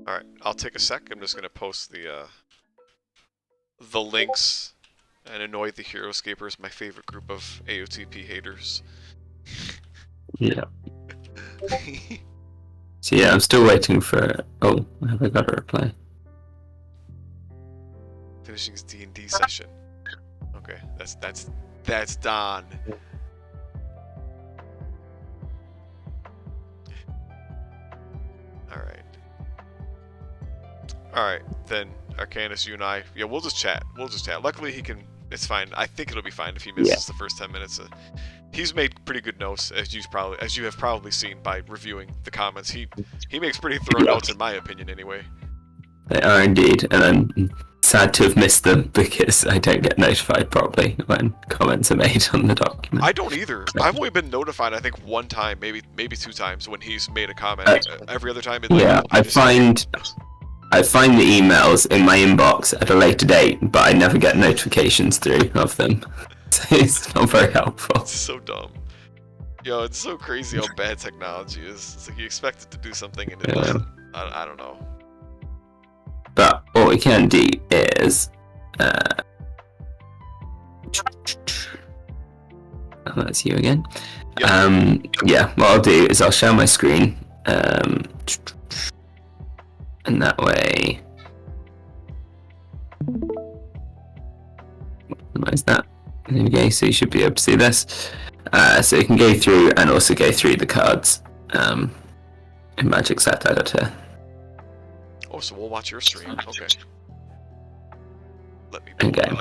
All right, I'll take a sec. I'm just gonna post the links and annoy the Hero Escapers, my favorite group of AOTP haters. Yeah. So yeah, I'm still waiting for. Oh, have I got a reply? Finishing his D&D session. Okay, that's Don. All right, then Arcanus, you and I, yeah, we'll just chat. Luckily, he can. It's fine. I think it'll be fine if he misses the first 10 minutes. He's made pretty good notes, as you have probably seen by reviewing the comments. He makes pretty thorough notes, in my opinion, anyway. They are indeed, and I'm sad to have missed them because I don't get notified properly when comments are made on the document. I don't either. I've only been notified, I think, one time, maybe 2 times when he's made a comment. Every other time, I find the emails in my inbox at a later date, but I never get notifications through of them. So it's not very helpful. It's so dumb. Yo, it's so crazy how bad technology is. It's like you expect it to do something and it doesn't. I don't know. But what we can do is... Oh, that's you again. Yep. Yeah, what I'll do is I'll share my screen. And that way, minimize that. There we go. So you should be able to see this. So you can go through and also go through the cards in Magic Set Editor. Oh, so we'll watch your stream. Okay. Let me. Okay.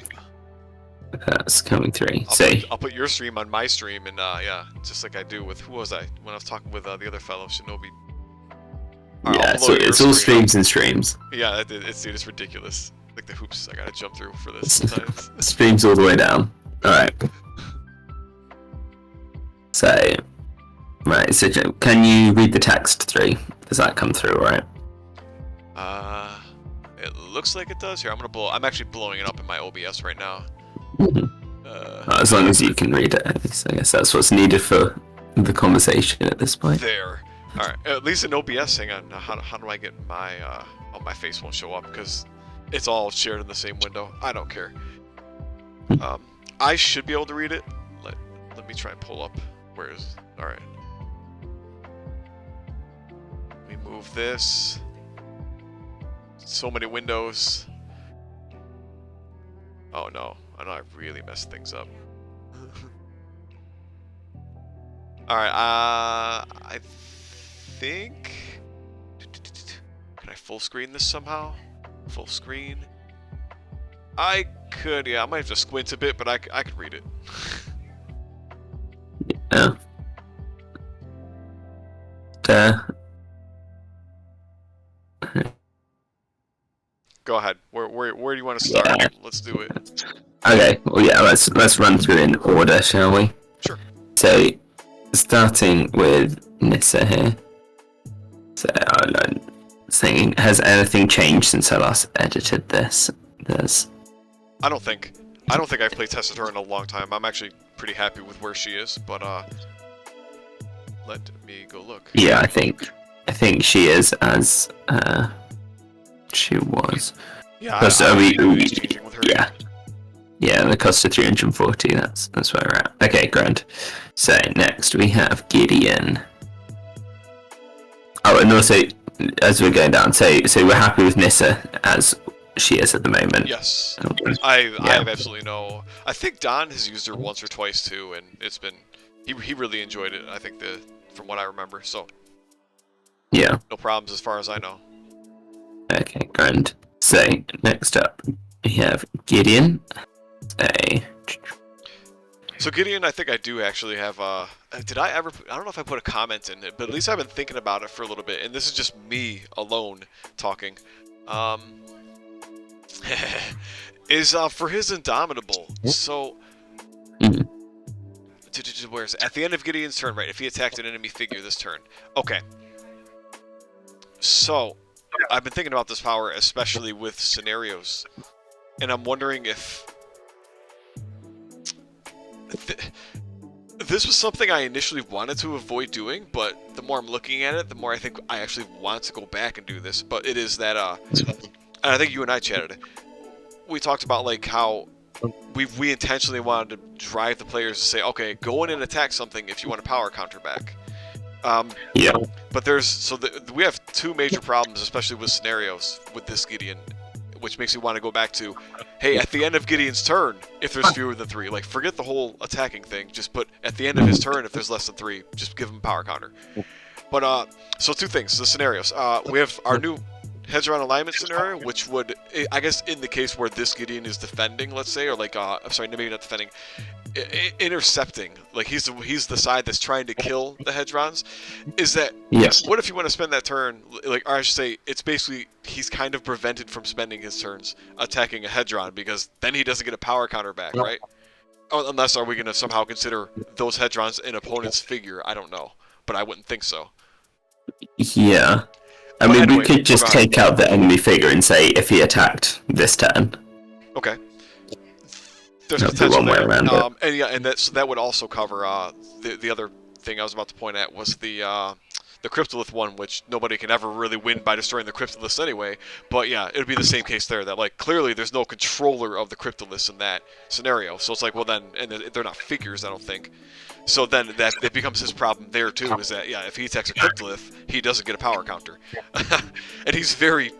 That's coming through. I'll put your stream on my stream, and yeah, just like I do with who was I when I was talking with the other fellow, Shinobi. Yeah, so it's all streams and streams. Yeah, it's ridiculous. Like the hoops I gotta jump through for this sometimes. Streams all the way down. Alright. So, right, so can you read the text through? Does that come through, right? It looks like it does. Here, I'm actually blowing it up in my OBS right now. As long as you can read it, at least. I guess that's what's needed for the conversation at this point. There. Alright, at least in OBS, hang on, how do I get my, oh, my face won't show up because it's all shared in the same window. I don't care. I should be able to read it. Let me try and pull up. Where is, alright. Let me move this. So many windows. Oh no, I know I really messed things up. Alright, I think... Can I full screen this somehow? Full screen? I could, yeah, I might have to squint a bit, but I could read it. Yeah. Go ahead. Where do you want to start? Yeah. Let's do it. Okay, well yeah, let's run through in order, shall we? Sure. So, starting with Nissa here. So, saying, has anything changed since I last edited this? I don't think I've played tested her in a long time. I'm actually pretty happy with where she is, but let me go look. Yeah, I think she is as she was. Yeah, changing with her. Yeah. Yeah, the cost of 340, that's where we're at. Okay, grand. So, next we have Gideon. Oh, and also, as we're going down, so we're happy with Nissa as she is at the moment. Yes. I have absolutely no... I think Don has used her once or twice too, and it's been... He really enjoyed it, I think, from what I remember, so... Yeah. No problems as far as I know. Okay, grand. So, next up, we have Gideon. So Gideon, I think I do actually have, did I ever, I don't know if I put a comment in it, but at least I've been thinking about it for a little bit, and this is just me alone talking. Is for his Indomitable. So, where's it? At the end of Gideon's turn, right? If he attacked an enemy figure this turn. Okay. So, I've been thinking about this power, especially with scenarios, and I'm wondering if this was something I initially wanted to avoid doing, but the more I'm looking at it, the more I think I actually want to go back and do this. But it is that, and I think you and I chatted. We talked about like how we intentionally wanted to drive the players to say, okay, go in and attack something if you want a power counter back. Yeah. But we have two major problems, especially with scenarios with this Gideon, which makes me want to go back to, hey, at the end of Gideon's turn, if there's fewer than 3, like forget the whole attacking thing, just put at the end of his turn, if there's less than 3, just give him a power counter. But so two things, the scenarios. We have our new Hedron alignment scenario, which would, I guess, in the case where this Gideon is defending, let's say, or like, I'm sorry, maybe not defending, intercepting, like he's the side that's trying to kill the Hedrons, is that, yes. What if you want to spend that turn, like, or I should say, it's basically, he's kind of prevented from spending his turns attacking a Hedron, because then he doesn't get a power counter back, right? Oh, unless, are we going to somehow consider those Hedrons an opponent's figure? I don't know, but I wouldn't think so. Yeah. I mean, anyway, we could just take out the enemy figure and say, if he attacked this turn. Okay. There's potential there. And yeah, and that would also cover the other thing I was about to point at was the Cryptolith one, which nobody can ever really win by destroying the Cryptoliths anyway. But yeah, it would be the same case there, that like clearly there's no controller of the Cryptoliths in that scenario. So it's like, well then, and they're not figures, I don't think. So then that it becomes his problem there too, is that yeah, if he attacks a Cryptolith, he doesn't get a power counter. And he's very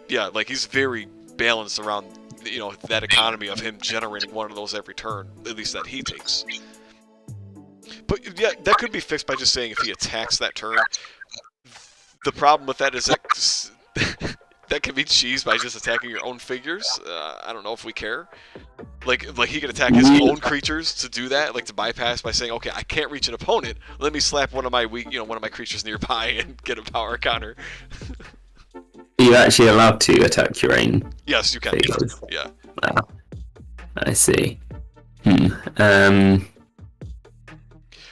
he's very balanced around, you know, that economy of him generating one of those every turn, at least that he takes. But yeah, that could be fixed by just saying if he attacks that turn. The problem with that is that that can be cheesed by just attacking your own figures. I don't know if we care. Like he could attack his own creatures to do that, like to bypass by saying, okay, I can't reach an opponent. Let me slap one of my creatures nearby and get a power counter. Are you actually allowed to attack your own? Yes, you can. Figures? Yeah. Wow. I see.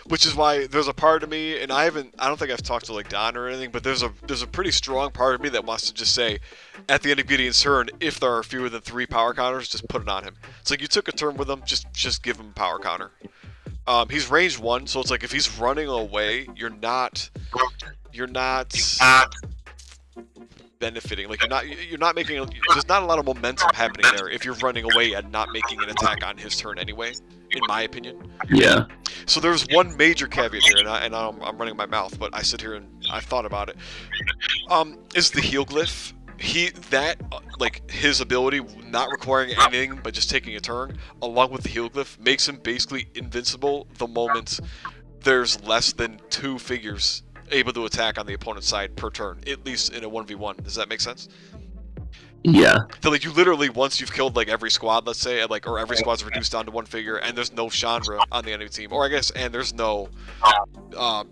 Which is why there's a part of me, and I don't think I've talked to like Don or anything, but there's a pretty strong part of me that wants to just say, at the end of Gideon's turn, if there are fewer than 3 power counters, just put it on him. It's like you took a turn with him, just give him a power counter. He's range 1, so it's like if he's running away, you're not benefiting. Like you're not making. There's not a lot of momentum happening there if you're running away and not making an attack on his turn anyway, in my opinion. Yeah. So there's one major caveat here, and I'm running my mouth, but I sit here and I've thought about it. Is the heal glyph? Like his ability, not requiring anything but just taking a turn, along with the heal glyph, makes him basically invincible the moment there's less than 2 figures able to attack on the opponent's side per turn, at least in a 1v1. Does that make sense? Yeah. So like you literally, once you've killed like every squad, let's say, or every squad's reduced down to 1 figure, and there's no Chandra on the enemy team, or I guess, and there's no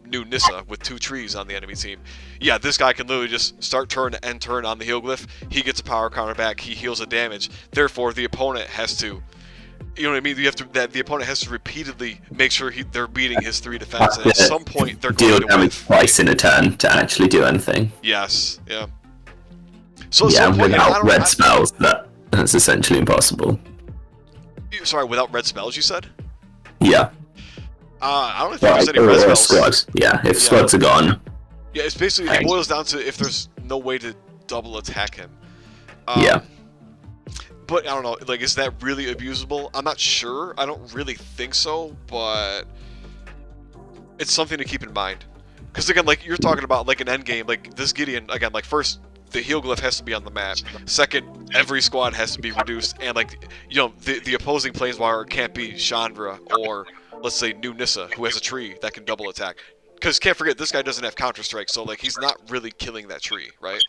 new Nissa with 2 trees on the enemy team. Yeah, this guy can literally just start turn to end turn on the heal glyph. He gets a power counter back. He heals a damage. Therefore, the opponent has to. You know what I mean? The opponent has to repeatedly make sure they're beating his 3 defense, and at some point they're going to damage twice in a turn to actually do anything. Yes, yeah. So yeah, without red spells, that's essentially impossible. Sorry, without red spells, you said? Yeah. I don't think there's any red spells. Squads. Yeah, if squads are gone. Yeah, it's basically, it boils down to if there's no way to double attack him. Yeah. But I don't know, like, is that really abusable? I'm not sure. I don't really think so, but it's something to keep in mind. Because again, like you're talking about, like an end game, like this Gideon, again, like first, the heal glyph has to be on the map. Second, every squad has to be reduced, and like, you know, the opposing planeswalker can't be Chandra or, let's say, new Nissa, who has a tree that can double attack. Because can't forget, this guy doesn't have Counter-Strike, so like he's not really killing that tree, right?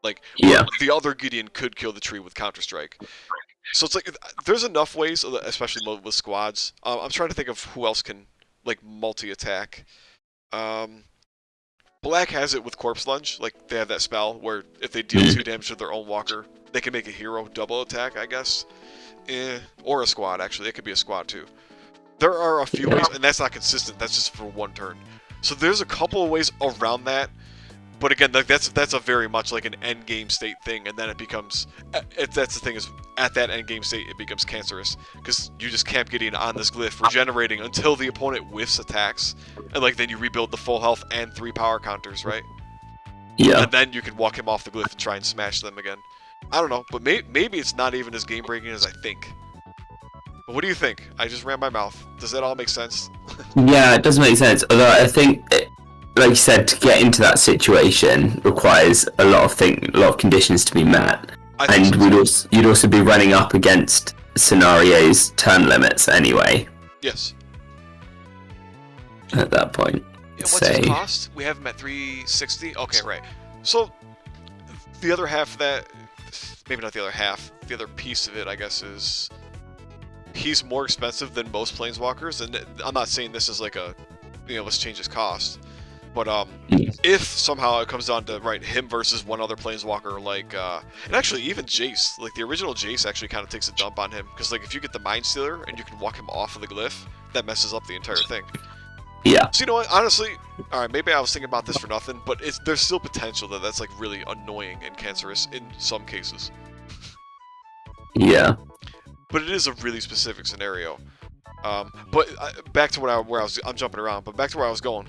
Like, yeah. The other Gideon could kill the tree with Counter-Strike. So it's like, there's enough ways, especially with squads. I'm trying to think of who else can, like, multi-attack. Black has it with Corpse Lunge. Like, they have that spell where if they deal 2 damage to their own walker, they can make a hero double attack, I guess. Or a squad, actually. It could be a squad, too. There are a few ways, and that's not consistent. That's just for 1 turn. So there's a couple of ways around that. But again, like that's a very much like an end game state thing, and then it becomes. That's the thing is, at that end game state, it becomes cancerous because you just camp Gideon on this glyph, regenerating until the opponent whiffs attacks, and like then you rebuild the full health and 3 power counters, right? Yeah. And then you can walk him off the glyph and try and smash them again. I don't know, but maybe it's not even as game breaking as I think. But what do you think? I just ran my mouth. Does that all make sense? Yeah, it does make sense. Although I think, like you said, to get into that situation requires a lot of conditions to be met, and you'd also be running up against scenarios turn limits anyway. Yes. At that point. Yeah, what's his cost? We have him at 360. Okay, right. So the other half of that, maybe not the other half. The other piece of it, I guess, is he's more expensive than most planeswalkers, and I'm not saying this is like a, let's change his cost. But if somehow it comes down to him versus one other planeswalker, like and actually even Jace, like the original Jace actually kind of takes a dump on him because like if you get the Mind Stealer and you can walk him off of the glyph, that messes up the entire thing. Yeah. So you know what? Honestly, all right, maybe I was thinking about this for nothing, but there's still potential that that's like really annoying and cancerous in some cases. Yeah. But it is a really specific scenario. But back to I'm jumping around, but back to where I was going.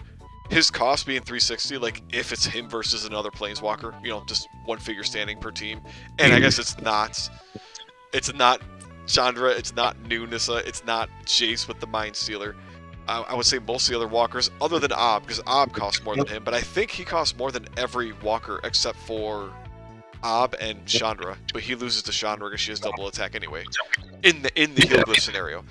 His cost being 360, like if it's him versus another planeswalker, just one figure standing per team, and I guess it's not Chandra, it's not New Nissa, it's not Jace with the Mind Stealer. I would say most of the other walkers, other than Ob, because Ob costs more than him, but I think he costs more than every walker except for Ob and Chandra, but he loses to Chandra because she has double attack anyway, in the Hillglyph scenario.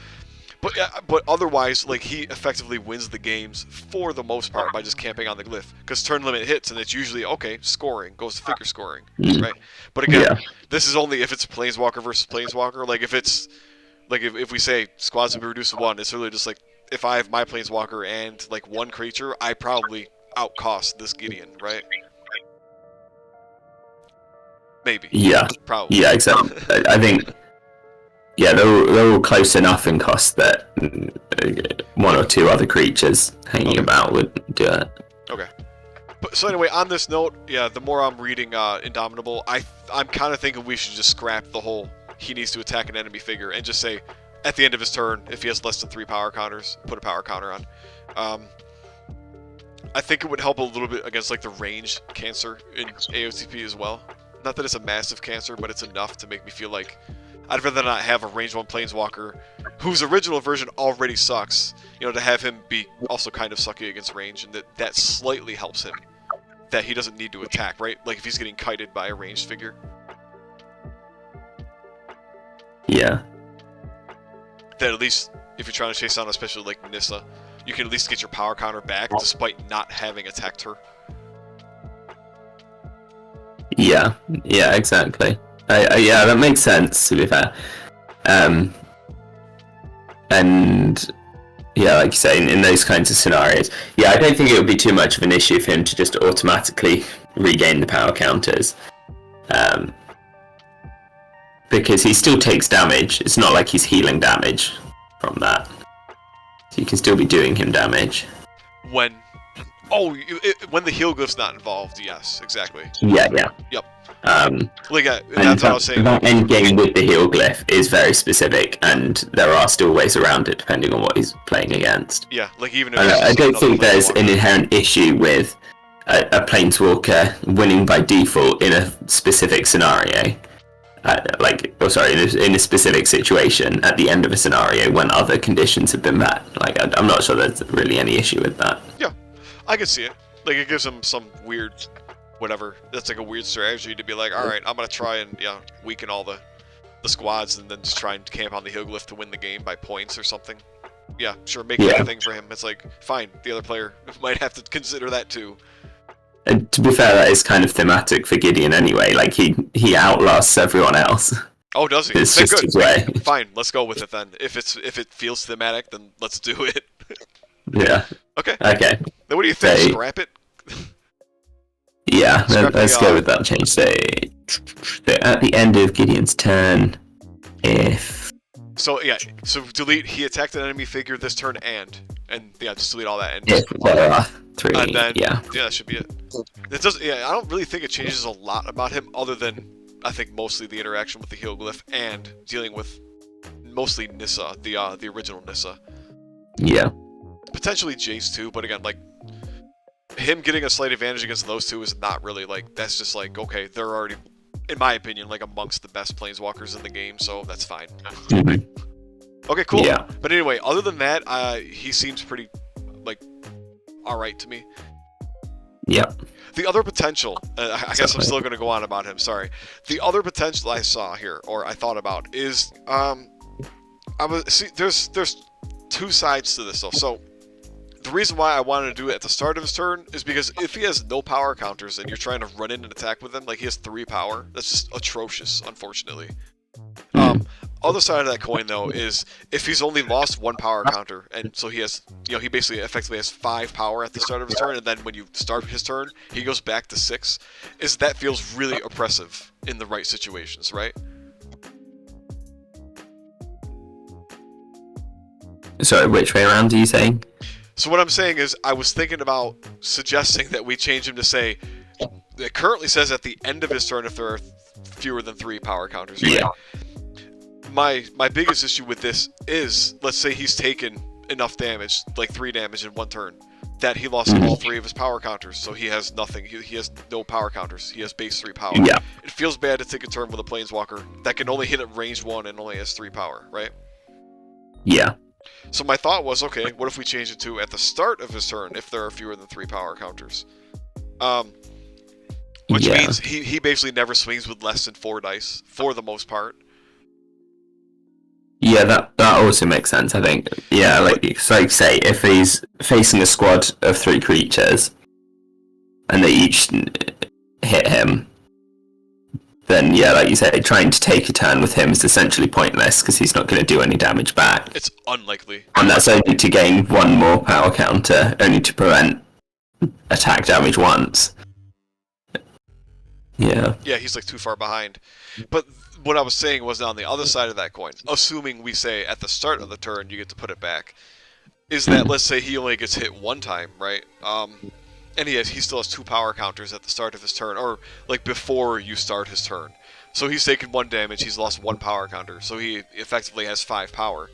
But otherwise, like he effectively wins the games for the most part by just camping on the glyph, because turn limit hits and it's usually scoring goes to figure scoring, right? But again, this is only if it's planeswalker versus planeswalker. Like if it's like if we say squads have been reduced to 1, it's really just like if I have my planeswalker and like 1 creature, I probably outcost this Gideon, right? Maybe. Yeah. Probably. Yeah, exactly. I think. Yeah, they're all close enough in cost that 1 or 2 other creatures hanging about would do it. Okay. So anyway, on this note, yeah, the more I'm reading Indomitable, I'm kind of thinking we should just scrap the whole he needs to attack an enemy figure and just say, at the end of his turn, if he has less than 3 power counters, put a power counter on. I think it would help a little bit against like the range cancer in AOTP as well. Not that it's a massive cancer, but it's enough to make me feel like I'd rather not have a range 1 planeswalker whose original version already sucks, to have him be also kind of sucky against range, and that slightly helps him. That he doesn't need to attack, right? Like if he's getting kited by a ranged figure. Yeah. That at least, if you're trying to chase down, especially like Nissa, you can at least get your power counter back despite not having attacked her. Yeah, exactly. Yeah, that makes sense, to be fair. And yeah, like you say, in those kinds of scenarios, yeah, I don't think it would be too much of an issue for him to just automatically regain the power counters. Because he still takes damage. It's not like he's healing damage from that. So you can still be doing him damage. When the heal glyph's not involved, yes, exactly. Yeah. Yep. That's what I was saying. That end game with the heal glyph is very specific, and there are still ways around it depending on what he's playing against. Yeah, like even if I don't think there's an inherent issue with a planeswalker winning by default in a specific scenario. In a specific situation at the end of a scenario when other conditions have been met. Like, I'm not sure there's really any issue with that. Yeah, I can see it. Like, it gives him some weird, whatever. That's like a weird strategy to be like, all right, I'm gonna try and weaken all the squads and then just try and camp on the Hillglyph to win the game by points or something. Yeah, sure, make it a thing for him. It's like, fine, the other player might have to consider that too. And to be fair, that is kind of thematic for Gideon anyway. Like, he outlasts everyone else. Oh, does he? It's just his way. Fine, let's go with it then. If it feels thematic, then let's do it. Yeah. Okay. Then what do you think? Scrap it? Yeah, let's go with that change. So, at the end of Gideon's turn, if So yeah, so delete. He attacked an enemy figure this turn, and yeah, just delete all that. And, If there are 3, and then yeah. that should be it. It doesn't. Yeah, I don't really think it changes a lot about him, other than I think mostly the interaction with the Heelglyph and dealing with mostly Nissa, the original Nissa. Yeah. Potentially Jace too, but again, like him getting a slight advantage against those two is not really like that's just like okay, they're already, in my opinion, like amongst the best planeswalkers in the game, so that's fine. Mhm. Okay, cool. Yeah. But anyway, other than that, he seems pretty like all right to me. Yeah. The other potential, I guess I'm still going to go on about him. Sorry. The other potential I saw here, or I thought about, is there's two sides to this though. So the reason why I wanted to do it at the start of his turn is because if he has no power counters and you're trying to run in and attack with him, like he has 3 power, that's just atrocious, unfortunately. Other side of that coin though is if he's only lost 1 power counter, and so he has, he basically effectively has 5 power at the start of his turn, and then when you start his turn, he goes back to 6. That feels really oppressive in the right situations, right? Sorry, which way around are you saying? So what I'm saying is, I was thinking about suggesting that we change him to say, it currently says at the end of his turn if there are fewer than 3 power counters. Right? Yeah. My biggest issue with this is, let's say he's taken enough damage, like 3 damage in 1 turn, that he lost all 3 of his power counters, so he has nothing. He has no power counters. He has base 3 power. Yeah. It feels bad to take a turn with a planeswalker that can only hit at range 1 and only has 3 power, right? Yeah. So my thought was, okay, what if we change it to at the start of his turn if there are fewer than 3 power counters? Which means he basically never swings with less than 4 dice, for the most part. Yeah, that also makes sense, I think. Yeah, like say, if he's facing a squad of 3 creatures, and they each hit him, then yeah, like you say, trying to take a turn with him is essentially pointless, because he's not going to do any damage back. It's unlikely. And that's only to gain 1 more power counter, only to prevent attack damage once. Yeah. Yeah, he's like too far behind. But what I was saying was on the other side of that coin, assuming we say at the start of the turn you get to put it back, is that let's say he only gets hit 1 time, right? And he still has 2 power counters at the start of his turn, or like before you start his turn. So he's taken 1 damage, he's lost 1 power counter, so he effectively has 5 power.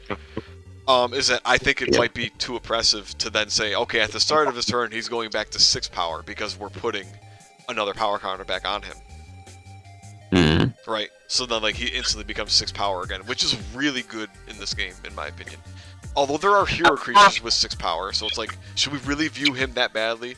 Is that I think it might be too oppressive to then say, okay, at the start of his turn he's going back to 6 power because we're putting another power counter back on him. Right? So then like he instantly becomes 6 power again, which is really good in this game, in my opinion. Although there are hero creatures with 6 power, so it's like, should we really view him that badly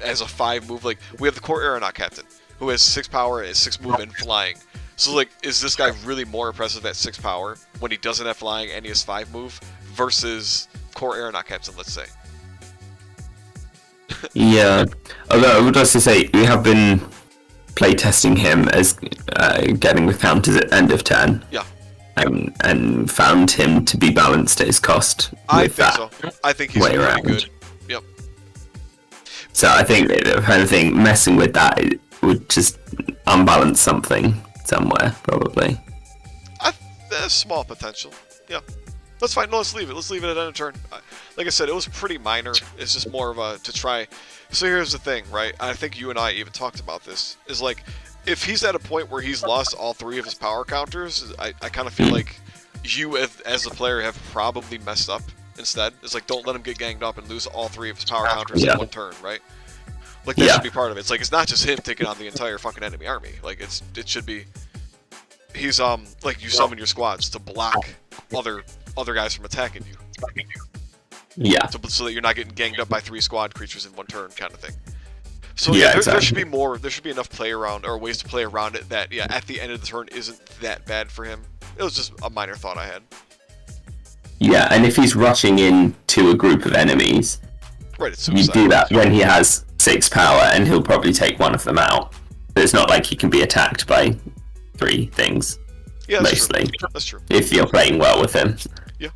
as a 5 move? Like, we have the core Aeronaut Captain, who has 6 power, is 6 move and flying. So like, is this guy really more impressive at 6 power when he doesn't have flying and he has 5 move versus core Aeronaut Captain, let's say? Yeah, although I would also say we have been playtesting him as getting the counters at end of turn. Yeah. And found him to be balanced at his cost. I think so. I think he's really around. good. Yep. So I think the kind of thing, messing with that would just unbalance something somewhere, probably. There's small potential. Yeah. That's fine. No, let's leave it. Let's leave it at end of turn. Like I said, it was pretty minor. It's just more of a to try. So here's the thing, right? I think you and I even talked about this. Is like, if he's at a point where he's lost all 3 of his power counters, I kind of feel like you as a player have probably messed up instead. It's like, don't let him get ganged up and lose all 3 of his power counters in 1 turn, right? Like, that should be part of it. It's like, it's not just him taking on the entire fucking enemy army. Like, it should be, he's, like, you summon your squads to block other guys from attacking you. Yeah. So that you're not getting ganged up by 3 squad creatures in 1 turn, kind of thing. So yeah, there exactly. should be more. There should be enough play around or ways to play around it that at the end of the turn isn't that bad for him. It was just a minor thought I had. Yeah, and if he's rushing into a group of enemies, right, it's you do that when he has 6 power, and he'll probably take 1 of them out. But it's not like he can be attacked by 3 things. Yeah, that's mostly. True. That's true. If you're playing well with him. Yeah.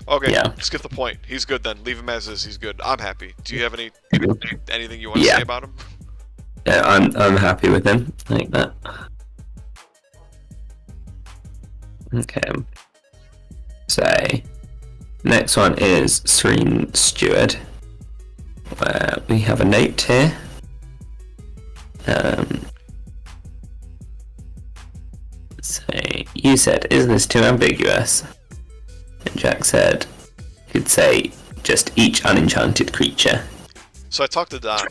Okay. Yeah. Skip the point. He's good then. Leave him as is. He's good. I'm happy. Do you have anything you want to say about him? Yeah, I'm happy with him. Like that. Okay. So, next one is Serene Steward, where we have a note here. So, you said, isn't this too ambiguous? And Jack said, you could say just each unenchanted creature. So I talked to Don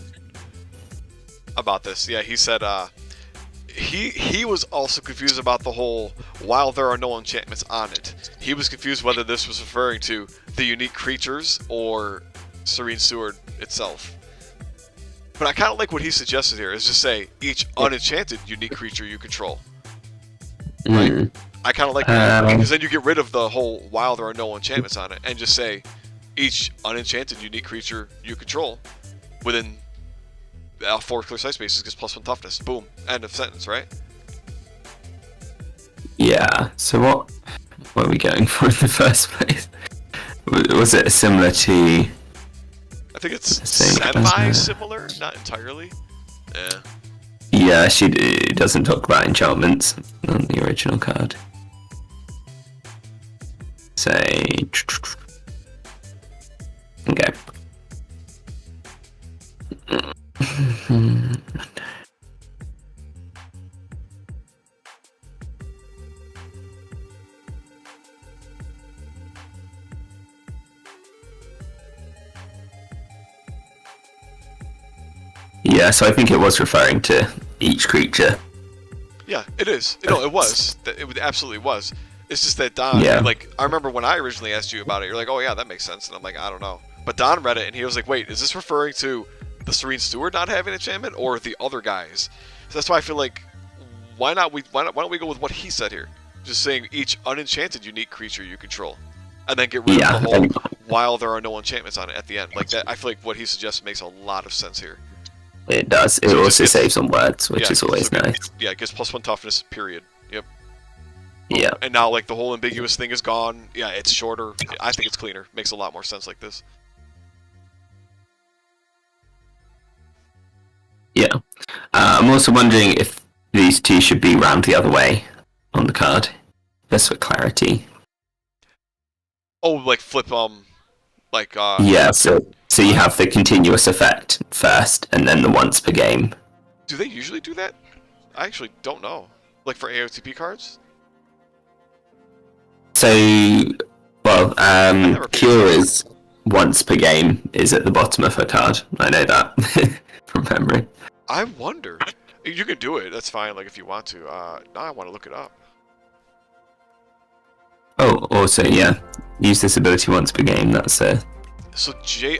about this. Yeah, he said he was also confused about the whole while there are no enchantments on it. He was confused whether this was referring to the unique creatures or Serene Steward itself. But I kind of like what he suggested here, is just say each unenchanted unique creature you control. Right? I kind of like that, because then you get rid of the whole while there are no enchantments on it, and just say each unenchanted unique creature you control within 4 clear sight spaces gets +1 toughness. Boom. End of sentence, right? Yeah, so what are we going for in the first place? Was it similar to... I think it's semi-similar, not entirely. Yeah. Yeah, she doesn't talk about enchantments on the original card. Say... Okay. Yeah, so I think it was referring to each creature. Yeah, it is. No, it was. It absolutely was. It's just that Don, like, I remember when I originally asked you about it, you're like, oh yeah, that makes sense. And I'm like, I don't know. But Don read it and he was like, wait, is this referring to the Serene Steward not having enchantment or the other guys? So that's why I feel like, why don't we go with what he said here? Just saying each unenchanted unique creature you control. And then get rid of the whole while there are no enchantments on it at the end. Like that, I feel like what he suggests makes a lot of sense here. It does. It also saves on words, which is always nice. Yeah, it gets +1 toughness, period. Yep. Yeah. And now, like, the whole ambiguous thing is gone. Yeah, it's shorter. I think it's cleaner. Makes a lot more sense like this. Yeah. I'm also wondering if these two should be round the other way on the card, just for clarity. Oh, like flip, Yeah, so you have the continuous effect first, and then the once per game. Do they usually do that? I actually don't know. Like for AOTP cards? So, well, Cure is once per game is at the bottom of her card. I know that from memory. I wonder. You can do it. That's fine. Like if you want to. Now I want to look it up. Oh, also, yeah, use this ability once per game. That's So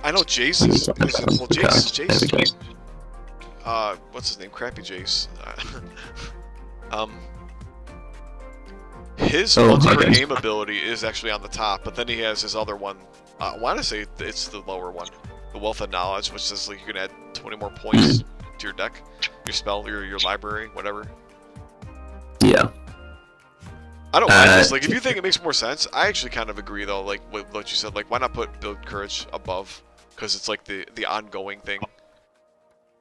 I know Jace is. Well, Jace. What's his name? Crappy Jace. His once per game ability is actually on the top, but then he has his other one. I want to say it's the lower one, the Wealth of Knowledge, which says like you can add 20 more points to your deck, your spell, your library, whatever. Yeah. I don't mind this. Like, if you think it makes more sense, I actually kind of agree though. Like with what you said, like why not put Build Courage above? Because it's like the ongoing thing.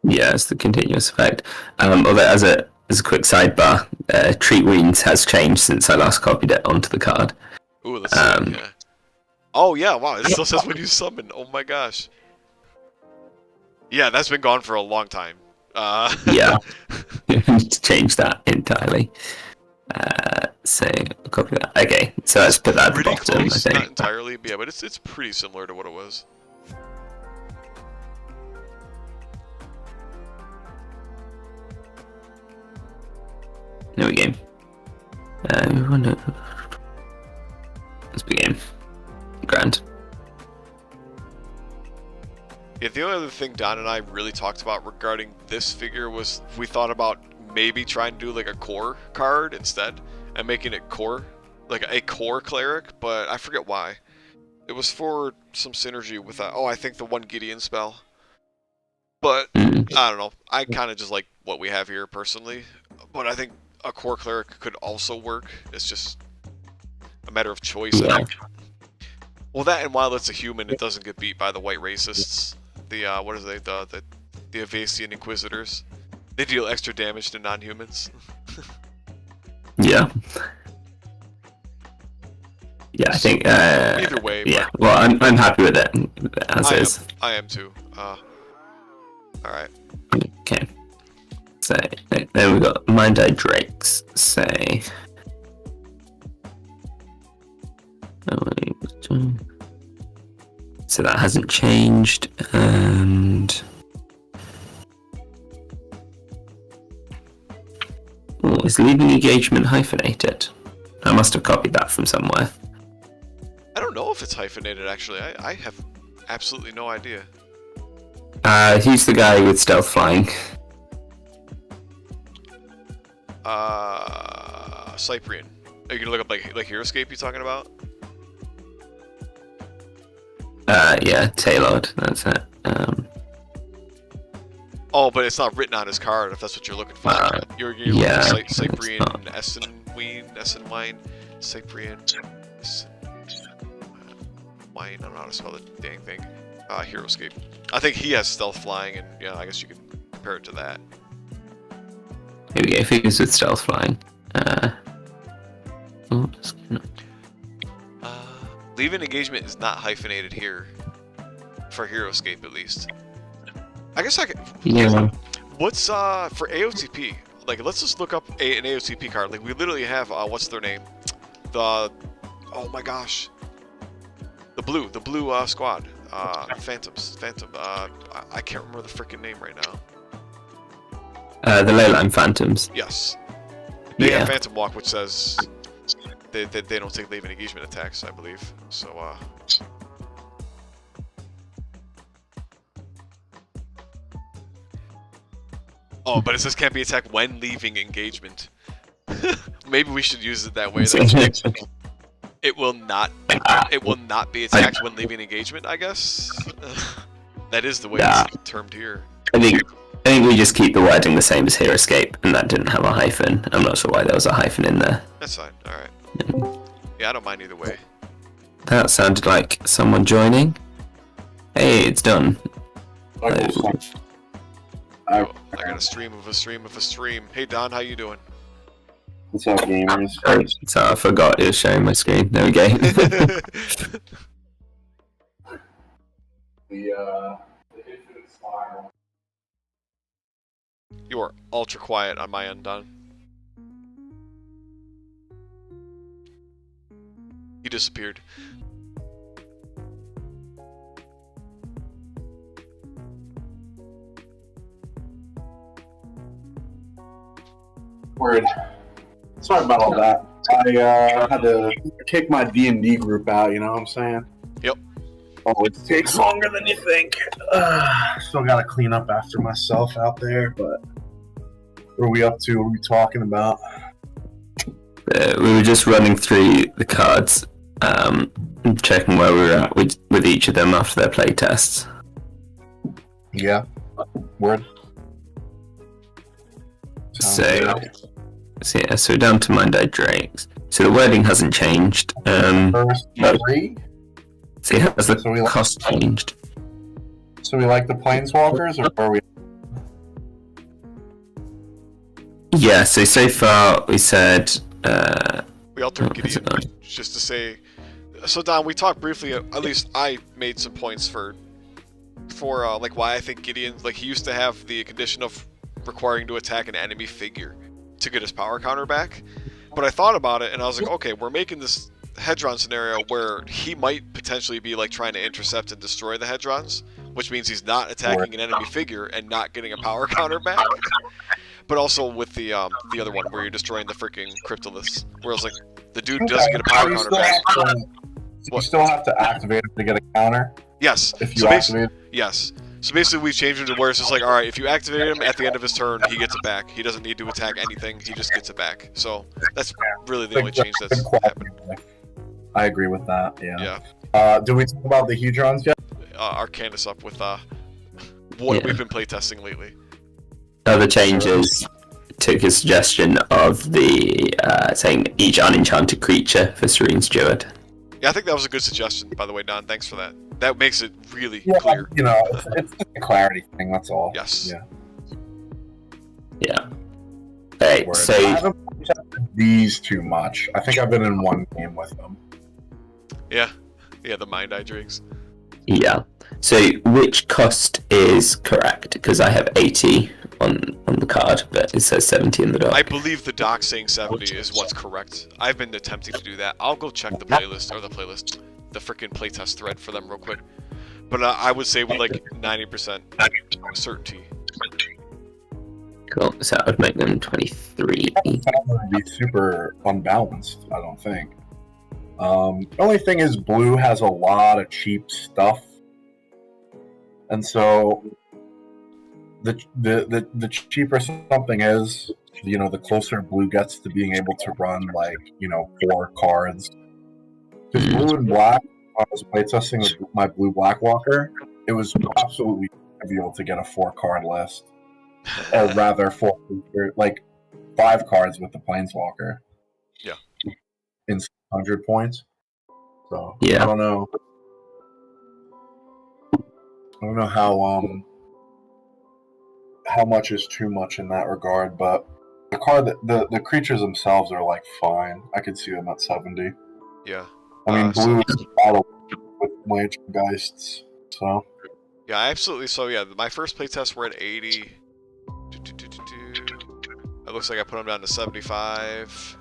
Yeah, it's the continuous effect. Although as a quick sidebar, Treat Wounds has changed since I last copied it onto the card. Ooh, let's see. Yeah. Oh yeah, wow! It still says when you summon. Oh my gosh. Yeah, that's been gone for a long time. Yeah, change that entirely. So copy that. Okay, so let's put that at the bottom. Close, I think. Not entirely, but yeah, but it's pretty similar to what it was. There we go. Let's begin. Grand. Yeah, the only other thing Don and I really talked about regarding this figure was we thought about maybe trying to do like a core card instead and making it core, like a core cleric, but I forget why. It was for some synergy with I think the one Gideon spell. But I don't know. I kind of just like what we have here personally, but I think a core cleric could also work. It's just a matter of choice. Yeah. Well, that and while it's a human, it doesn't get beat by the white racists. The what is they the Evasian Inquisitors. They deal extra damage to non-humans. Yeah. Yeah, I think. Either way. Yeah. Well, I'm happy with it as is. I am too. All right. Okay. So then we got Mind Eye Drakes. Say. So that hasn't changed, and is leaving engagement hyphenated? I must have copied that from somewhere. I don't know if it's hyphenated actually. I have absolutely no idea. He's the guy with stealth flying. Cyprian. Are you gonna look up like Heroescape? You talking about? Yeah, Taylord. That's it. Oh, but it's not written on his card. If that's what you're looking for, you're yeah, looking at Cyprian Essenwine, Cyprian Wine. I don't know how to spell the dang thing. Heroescape. I think he has stealth flying, and yeah, I guess you can compare it to that. Here we go. Figures with stealth flying. Leaving engagement is not hyphenated here. For Heroescape, at least. I guess I could. Yeah. What's for AOTP? Like, let's just look up an AOTP card. Like, we literally have what's their name? Oh my gosh. The blue squad. Phantom. I can't remember the freaking name right now. The Leyline Phantoms. Yes. They have Phantom Walk, which says they don't take leave and engagement attacks, I believe. So oh, but it says can't be attacked when leaving engagement. Maybe we should use it that way. It will not be attacked when leaving engagement, I guess. That is the way it's termed here. I think we just keep the wording the same as Heroescape, and that didn't have a hyphen. I'm not sure why there was a hyphen in there. That's fine. All right. Yeah, I don't mind either way. That sounded like someone joining. Hey, it's done. I got a stream of a stream of a stream. Hey Don, how you doing? What's up, gamers? So I forgot it was showing my screen. There we go. You are ultra quiet on my end, Don. He disappeared. Word. Sorry about all that. I had to kick my D&D group out, you know what I'm saying? Yep. Oh, it takes longer than you think. Still gotta clean up after myself out there, but what are we up to? What are we talking about? We were just running through the cards, and checking where we were at with each of them after their play tests. Yeah. Word. So we're down to Mind Eye Drakes. So the wording hasn't changed. First three? See, has the cost changed? So we like the Planeswalkers, or are we? Yeah, so far we said... we altered Gideon, just to say... So Don, we talked briefly, at least I made some points for like why I think Gideon, like he used to have the condition of requiring to attack an enemy figure to get his power counter back. But I thought about it and I was like, okay, we're making this Hedron scenario where he might potentially be like trying to intercept and destroy the Hedrons, which means he's not attacking an enemy figure and not getting a power counter back. But also with the other one where you're destroying the freaking Cryptoliths, where it's like the dude doesn't get a power counter back. You still have to activate it to get a counter? Yes. If you activate it? Yes. So basically we've changed it to where it's just like, alright, if you activate him at the end of his turn, he gets it back. He doesn't need to attack anything, he just gets it back. So that's really the only change that's happened. I agree with that, yeah. Did we talk about the Hedrons yet? Arcanus up with what we've been playtesting lately. Other changes took a suggestion of the saying each unenchanted creature for Serene Steward. Yeah, I think that was a good suggestion, by the way, Don. Thanks for that. That makes it really clear. You know, it's a clarity thing, that's all. Yes. Yeah. Hey, so... I haven't tested these too much. I think I've been in one game with them. Yeah, the Mind Eye Drakes. Yeah. So which cost is correct? Because I have 80 on the card, but it says 70 in the doc. I believe the doc saying 70 is what's correct. I've been attempting to do that. I'll go check the playlist, the freaking playtest thread for them real quick. But I would say with like 90% certainty. Cool. So that would make them 23. That would be super unbalanced, I don't think. The only thing is blue has a lot of cheap stuff. And so the cheaper something is, the closer blue gets to being able to run 4 cards. Because blue and black, I was playtesting with my blue black walker, it was absolutely trivial to get a 4-card list. Or rather 5 cards with the planeswalker. Yeah. In 100 points. So yeah. I don't know how much is too much in that regard, but the card the creatures themselves are fine. I could see them at 70. Yeah. I mean blue is battle with Mage Geists, so yeah, absolutely. So yeah, my first playtest were at 80. It looks like I put them down to 75.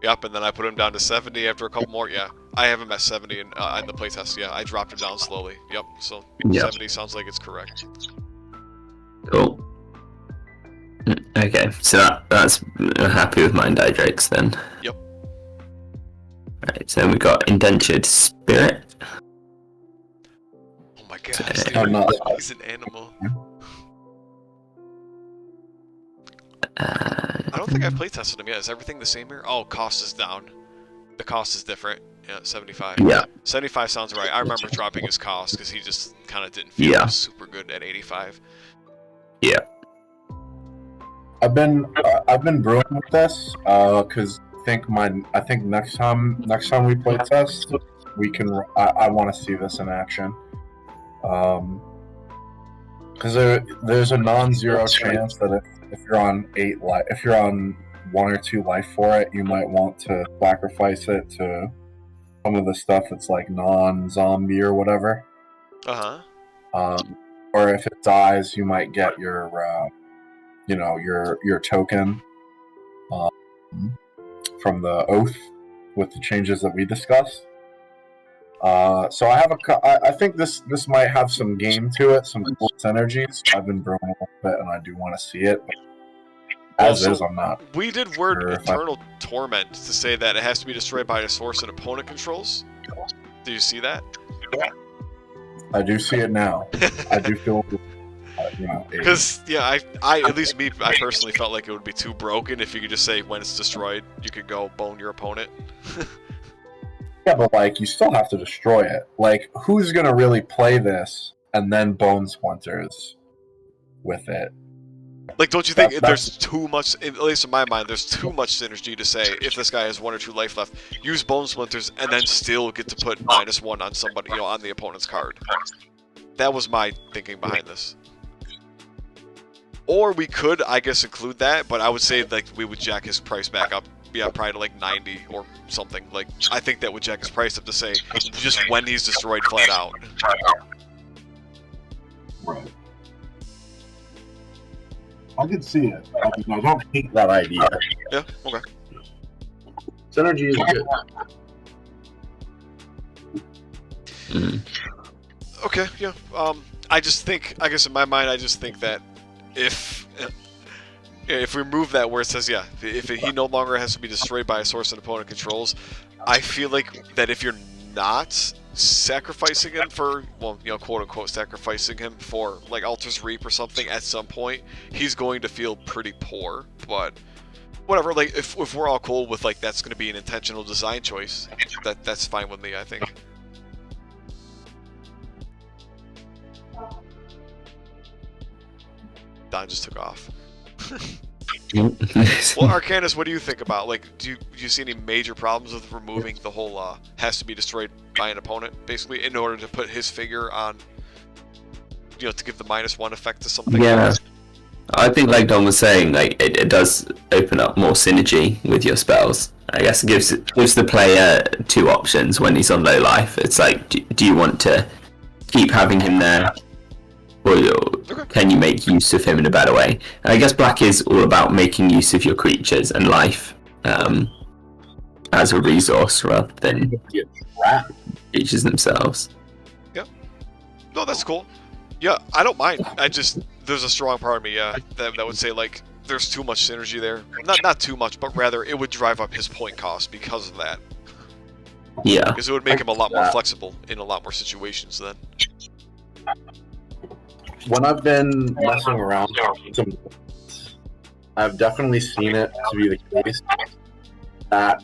Yep, and then I put him down to 70 after a couple more. Yeah, I have him at 70 in the playtest. Yeah, I dropped him down slowly. Yep, so 70 sounds like it's correct. Cool. Okay, so that's happy with Mind Eye Drakes then. Yep. Right, so we got Indentured Spirit. Oh my god, he's an animal. I don't think I've playtested him yet. Is everything the same here? Oh, cost is down. The cost is different. Yeah, 75. Yeah. 75 sounds right. I remember dropping his cost because he just kind of didn't feel super good at 85. Yeah. I've been brewing with this because I think next time we play test we can. I want to see this in action. Because there's a non-zero chance that if you're on 1 or 2 life for it, you might want to sacrifice it to some of the stuff that's non-zombie or whatever. Or if it dies, you might get your token from the oath with the changes that we discussed. So I think this might have some game to it, some cool synergies. I've been brewing a little bit, and I do want to see it. But I'm not. We did word Eternal Torment to say that it has to be destroyed by a source an opponent controls. Do you see that? I do see it now. I do feel. Because I at least me, I personally felt like it would be too broken if you could just say when it's destroyed, you could go bone your opponent. Yeah, but you still have to destroy it. Who's gonna really play this and then bone splinters with it? Don't you think there's too much? At least in my mind, there's too much synergy to say if this guy has 1 or 2 life left, use bone splinters and then still get to put -1 on somebody, on the opponent's card. That was my thinking behind this. Or we could, I guess, include that, but I would say we would jack his price back up. Yeah, probably to 90 or something. I think that would jack his price up to say just when he's destroyed flat out. Right. I can see it. I don't hate that idea. Yeah. Okay. Synergy is good. Okay. Yeah. I guess in my mind, I just think that if we remove that where it says, if he no longer has to be destroyed by a source an opponent controls, I feel like that if you're not sacrificing him for, quote unquote sacrificing him for Altar's Reap or something at some point, he's going to feel pretty poor. But whatever, if we're all cool with that's going to be an intentional design choice, that's fine with me, I think. Don just took off. Well, Arcanus, what do you think about do you see any major problems with removing the whole has to be destroyed by an opponent basically in order to put his figure on, to give the -1 effect to something? Yeah. I think, like Don was saying, like it does open up more synergy with your spells. I guess it gives the player two options when he's on low life. It's like, do you want to keep having him there, or can you make use of him in a better way? And I guess black is all about making use of your creatures and life as a resource rather than creatures themselves. Yeah. No, that's cool. Yeah, I don't mind. There's a strong part of me, that would say, like, there's too much synergy there. Not too much, but rather it would drive up his point cost because of that. Yeah. Because it would make him a lot more flexible in a lot more situations then. When I've been messing around, I've definitely seen it to be the case that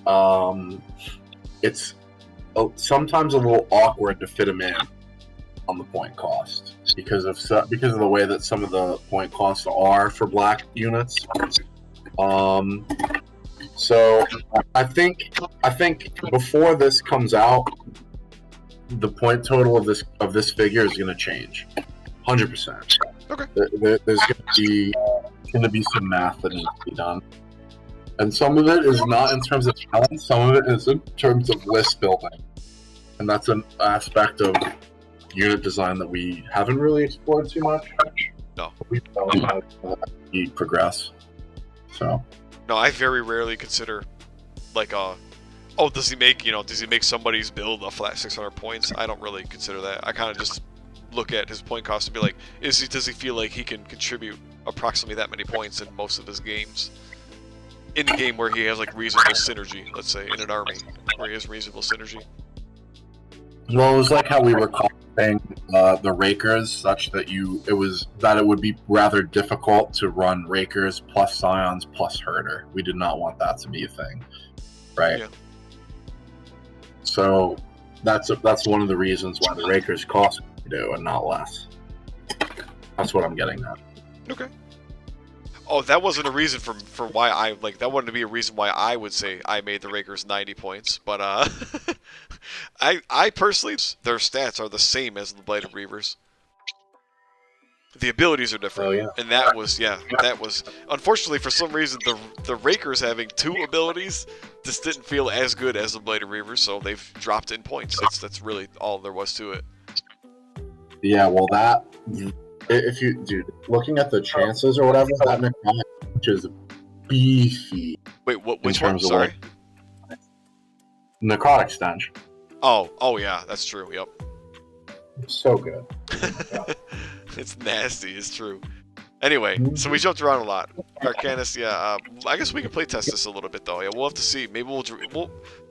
it's sometimes a little awkward to fit him in on the point cost because of the way that some of the point costs are for black units. So I think before this comes out, the point total of this figure is going to change, 100%. Okay. There's going to be some math that needs to be done, and some of it is not in terms of talent. Some of it is in terms of list building, and that's an aspect of unit design that we haven't really explored too much. No. We don't have to progress. So. No, I very rarely consider, like, does he make somebody's build a flat 600 points? I don't really consider that. I kind of just look at his point cost and be like, does he feel like he can contribute approximately that many points in most of his games? In a game where he has, like, reasonable synergy, let's say, in an army, where he has reasonable synergy. Well, it was like how we were calling the Rakers, such that it would be rather difficult to run Rakers plus Scions plus Herder. We did not want that to be a thing, right? Yeah. So that's one of the reasons why the Rakers cost what they do and not less. That's what I'm getting at. Okay. Oh, that wasn't a reason for why that wouldn't be a reason why I would say I made the Rakers 90 points, but I personally, their stats are the same as the Blighted Reavers. The abilities are different, and that was unfortunately for some reason the Rakers having 2 abilities just didn't feel as good as the Blighted Reavers, so they've dropped in points. That's really all there was to it. Yeah, well if you looking at the chances or whatever, that necrotic is beefy. Wait, which one? Sorry. Necrotic stench. Oh yeah, that's true. Yep. So good. It's nasty. It's true. Anyway, so we jumped around a lot. Arcanus, I guess we can play test this a little bit though. Yeah, we'll have to see. Maybe we'll.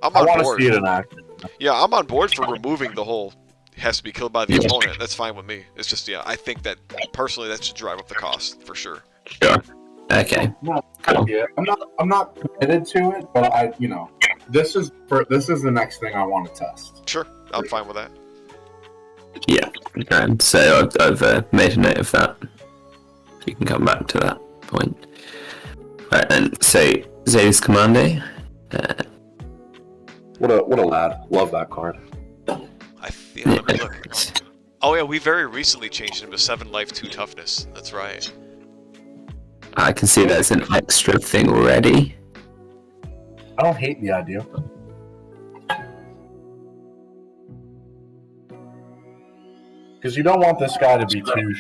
I want to see it in action. Yeah, I'm on board for removing the whole. Has to be killed by the opponent. That's fine with me. It's just I think that personally that should drive up the cost for sure. Sure. Okay. I'm not committed to it, but this is the next thing I want to test. Sure, I'm fine with that. Yeah, and so I've made a note of that. You can come back to that point. Right, and so Zeus Commando. What a lad! Love that card. Let me look. Oh yeah, we very recently changed him to 7 life, 2 toughness. That's right. I can see there's an extra thing already. I don't hate the idea. Because you don't want this guy to be too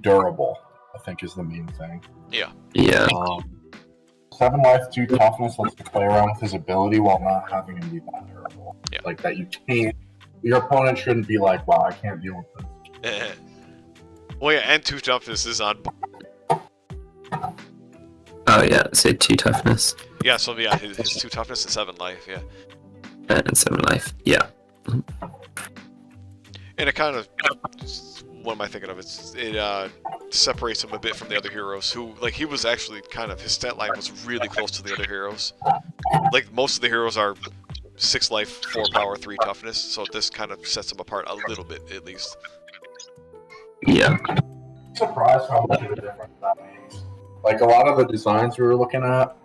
durable, I think is the main thing. Yeah. Yeah. 7 life, 2 toughness lets you play around with his ability while not having him be that durable. Yeah. Like that you can't. Your opponent shouldn't be like, wow, I can't deal with this. Well, yeah, and 2 toughness is on. Oh yeah, so 2 toughness. Yeah, so yeah, his 2 toughness and 7 life, yeah. And 7 life, yeah. And it kind of, what am I thinking of? It separates him a bit from the other heroes who, like, he was actually kind of, his stat line was really close to the other heroes. Like, most of the heroes are 6 life, 4 power, 3 toughness, so this kind of sets them apart a little bit, at least. Yeah. I'm surprised how much of a difference that makes. Like, a lot of the designs we were looking at,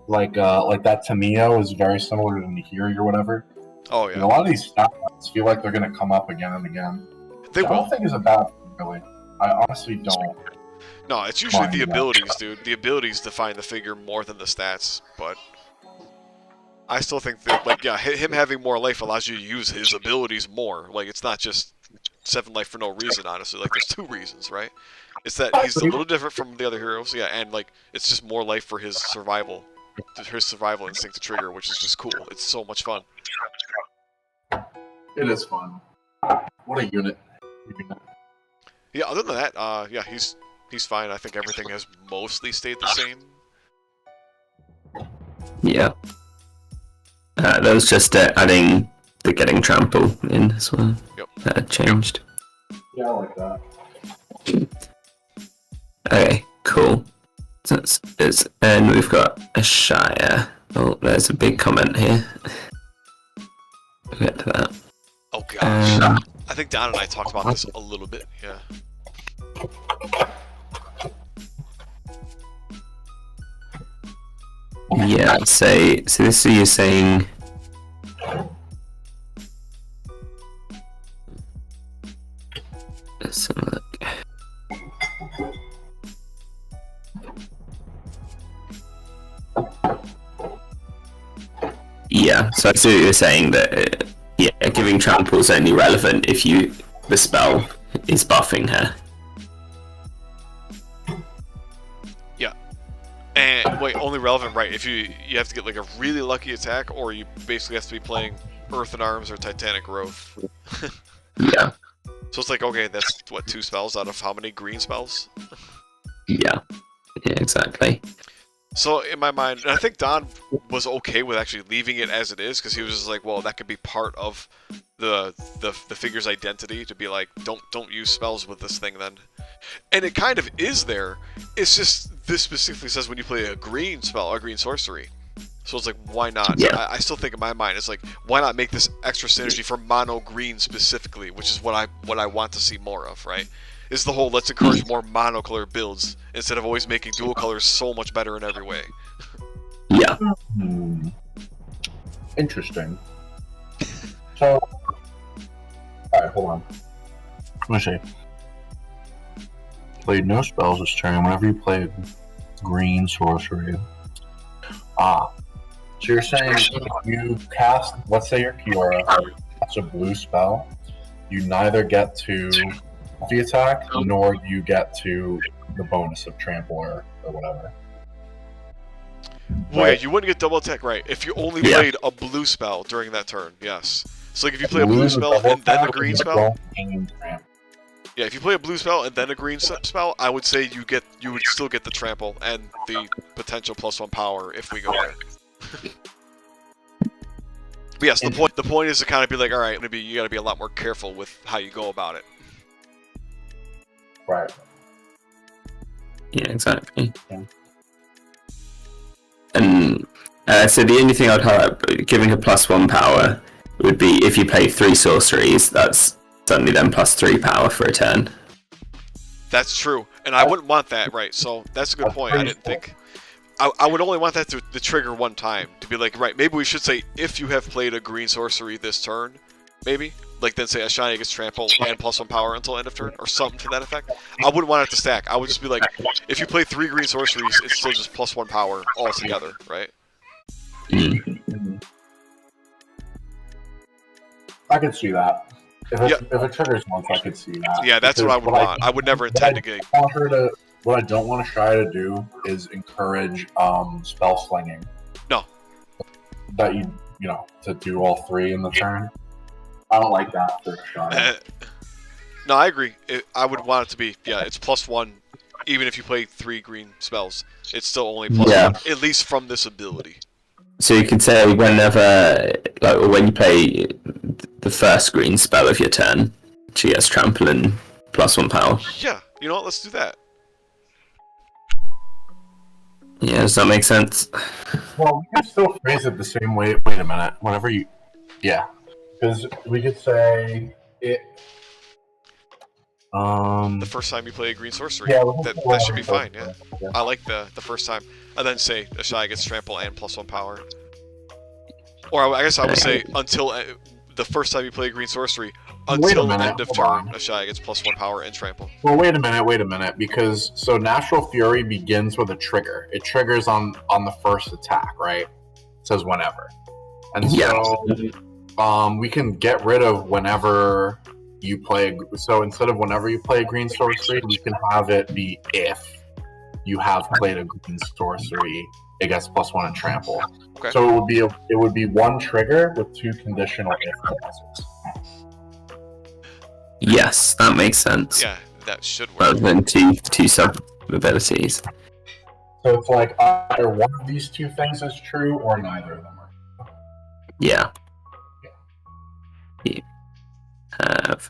like that Tamio is very similar to Nahiri or whatever. Oh, yeah. And a lot of these stat lines feel like they're going to come up again and again. They will. I don't think it's a bad thing, really. I honestly don't. No, it's usually the Mind abilities, dude. The abilities define the figure more than the stats, but I still think that, like, yeah, him having more life allows you to use his abilities more. Like, it's not just 7 life for no reason, honestly. Like, there's 2 reasons, right? It's that he's a little different from the other heroes, yeah, and, like, it's just more life for his survival instinct to trigger, which is just cool. It's so much fun. It is fun. What a unit. Yeah, other than that, yeah, he's fine. I think everything has mostly stayed the same. Yeah. That was just adding the getting trample in as well. Yep. Changed. Yeah, I like that. Okay, cool. And we've got a Shire. Oh, there's a big comment here. We'll get to that. Oh gosh. I think Don and I talked about this a little bit, yeah. Yeah, I'd say, so this is you're saying... Let's have a look. Yeah, so I see what you're saying, that yeah, giving trample is only relevant if the spell is buffing her. Yeah. And wait, only relevant, right? If you have to get like a really lucky attack, or you basically have to be playing Earth and Arms or Titanic Growth. Yeah. So it's like, okay, that's what, 2 spells out of how many green spells? Yeah. Yeah, exactly. So in my mind, and I think Don was okay with actually leaving it as it is, because he was just like, well, that could be part of the figure's identity, to be like, don't use spells with this thing then. And it kind of is there. It's just this specifically says when you play a green spell or green sorcery. So it's like, why not? Yeah. I still think in my mind it's like, why not make this extra synergy for mono green specifically, which is what I want to see more of, right? Is the whole let's encourage more monocolor builds instead of always making dual colors so much better in every way. Yeah. Interesting. So, alright, hold on. Let me see. Played no spells this turn. Whenever you play green sorcery. So you're saying if you cast, let's say your Kiora, that's a blue spell, you neither get to the attack, nor do you get to the bonus of trample or whatever. Well, yeah, you wouldn't get double attack, right? If you only played a blue spell during that turn, yes. So like if you play a blue spell and then a green spell, yeah, if you play a blue spell and then a green spell, I would say you would still get the trample and the potential +1 power if we go there. But yes, the point is to kind of be like, all right, maybe you got to be a lot more careful with how you go about it. Right. Yeah, exactly. Yeah. And so the only thing I'd highlight, giving her +1 power, would be if you play 3 sorceries, that's suddenly then +3 power for a turn. That's true, and I wouldn't want that, right? So that's a good point. I didn't think. I would only want that to trigger one time, to be like, right, maybe we should say if you have played a green sorcery this turn, maybe? Like then say a shiny gets trample and +1 power until end of turn, or something to that effect. I wouldn't want it to stack. I would just be like, if you play 3 green sorceries, it's still just +1 power all together, right? I could see that. If it triggers once, I could see that. Yeah, that's what I would want. I would never intend to get... What I don't want to try to do is encourage spell slinging. No. That you know, to do all 3 in the turn. I don't like that for a shot. No, I agree. I would want it to be, yeah, it's +1, even if you play 3 green spells. It's still only +1, at least from this ability. So you could say whenever, like, or when you play the first green spell of your turn, she gets trample and +1 power. Yeah, you know what, let's do that. Yeah, does that make sense? Well, we can still phrase it the same way. Wait a minute. Whenever you... Yeah. Because we could say it... The first time you play a green sorcery, that should be fine, yeah. I like the first time. And then say a shy gets trample and +1 power. Or I guess I would say until the first time you play a green sorcery Wait a until minute, end of hold turn. on. Ashaya gets +1 power and trample. Well, wait a minute, because so Natural Fury begins with a trigger. It triggers on the first attack, right? It says whenever, and so we can get rid of whenever you play. So instead of whenever you play a green sorcery, we can have it be if you have played a green sorcery, it gets +1 and trample. Okay. So it would be one trigger with 2 conditional if clauses. Yes, that makes sense. Yeah, that should work. Rather than two sub abilities. So it's like either one of these two things is true or neither of them are. Yeah. You have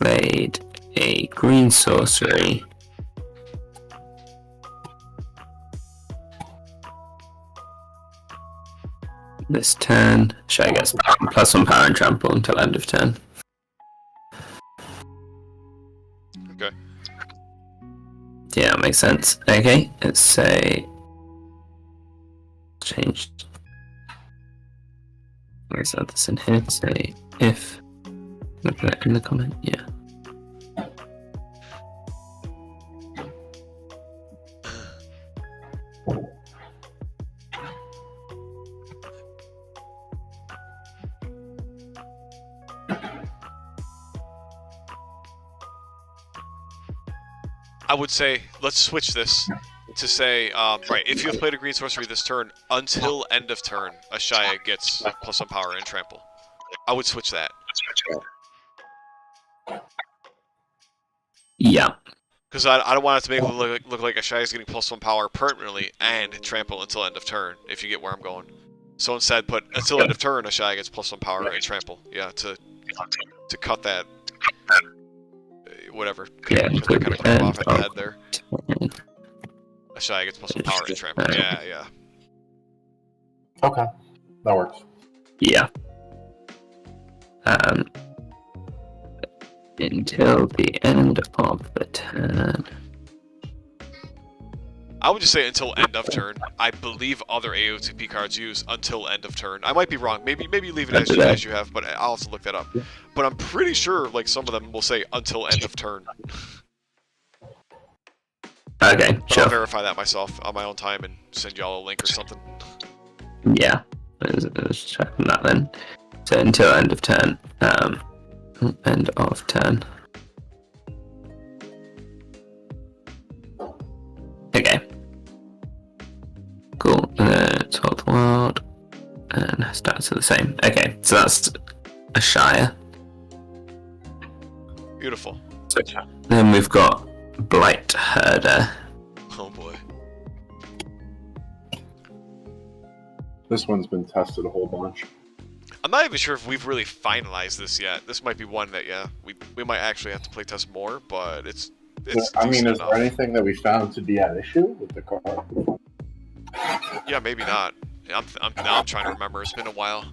played a green sorcery. This turn, Shay gets +1 power and trample until end of turn. Okay. Yeah, that makes sense. Okay, let's say change. Let's add this in here. Say if. Look at it in the comment. Yeah. I would say let's switch this to say right. If you have played a green sorcery this turn until end of turn, Ashaya gets +1 power and trample. I would switch that. Yeah. Because I don't want it to make it look like Ashaya is getting +1 power permanently and trample until end of turn. If you get where I'm going. So instead, put until end of turn, Ashaya gets +1 power and trample. Yeah, to cut that. Whatever. Yeah, cut that kind of crap off at the head there. Ashaya gets +1 power and trample. Yeah, yeah. Okay, that works. Yeah. Until the end of the turn. I would just say until end of turn. I believe other AOTP cards use until end of turn. I might be wrong. Maybe leave it as you have, but I'll have to look that up. But I'm pretty sure like some of them will say until end of turn. Okay, But sure. I'll verify that myself on my own time and send y'all a link or something. Yeah. Let's check on that then. So until end of turn. End of turn. Okay. Cool. Top the world. And stats are the same. Okay, so that's a Shire. Beautiful. So then we've got Blight Herder. Oh boy. This one's been tested a whole bunch. I'm not even sure if we've really finalized this yet. This might be one that, yeah, we might actually have to play test more, but it's I mean, is enough. there anything that we found to be at issue with the card? Yeah, maybe not. Now I'm trying to remember. It's been a while.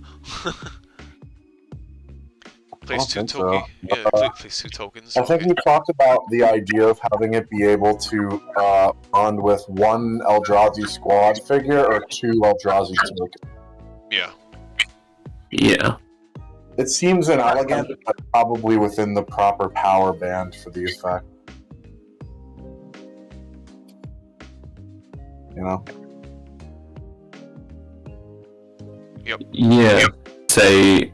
Plays 2 tokens. Yeah, plays 2 tokens. I think we talked about the idea of having it be able to bond with one Eldrazi squad figure or 2 Eldrazi tokens. Yeah. Yeah. It seems inelegant, but probably within the proper power band for the effect. You know? Yep. Yeah. So you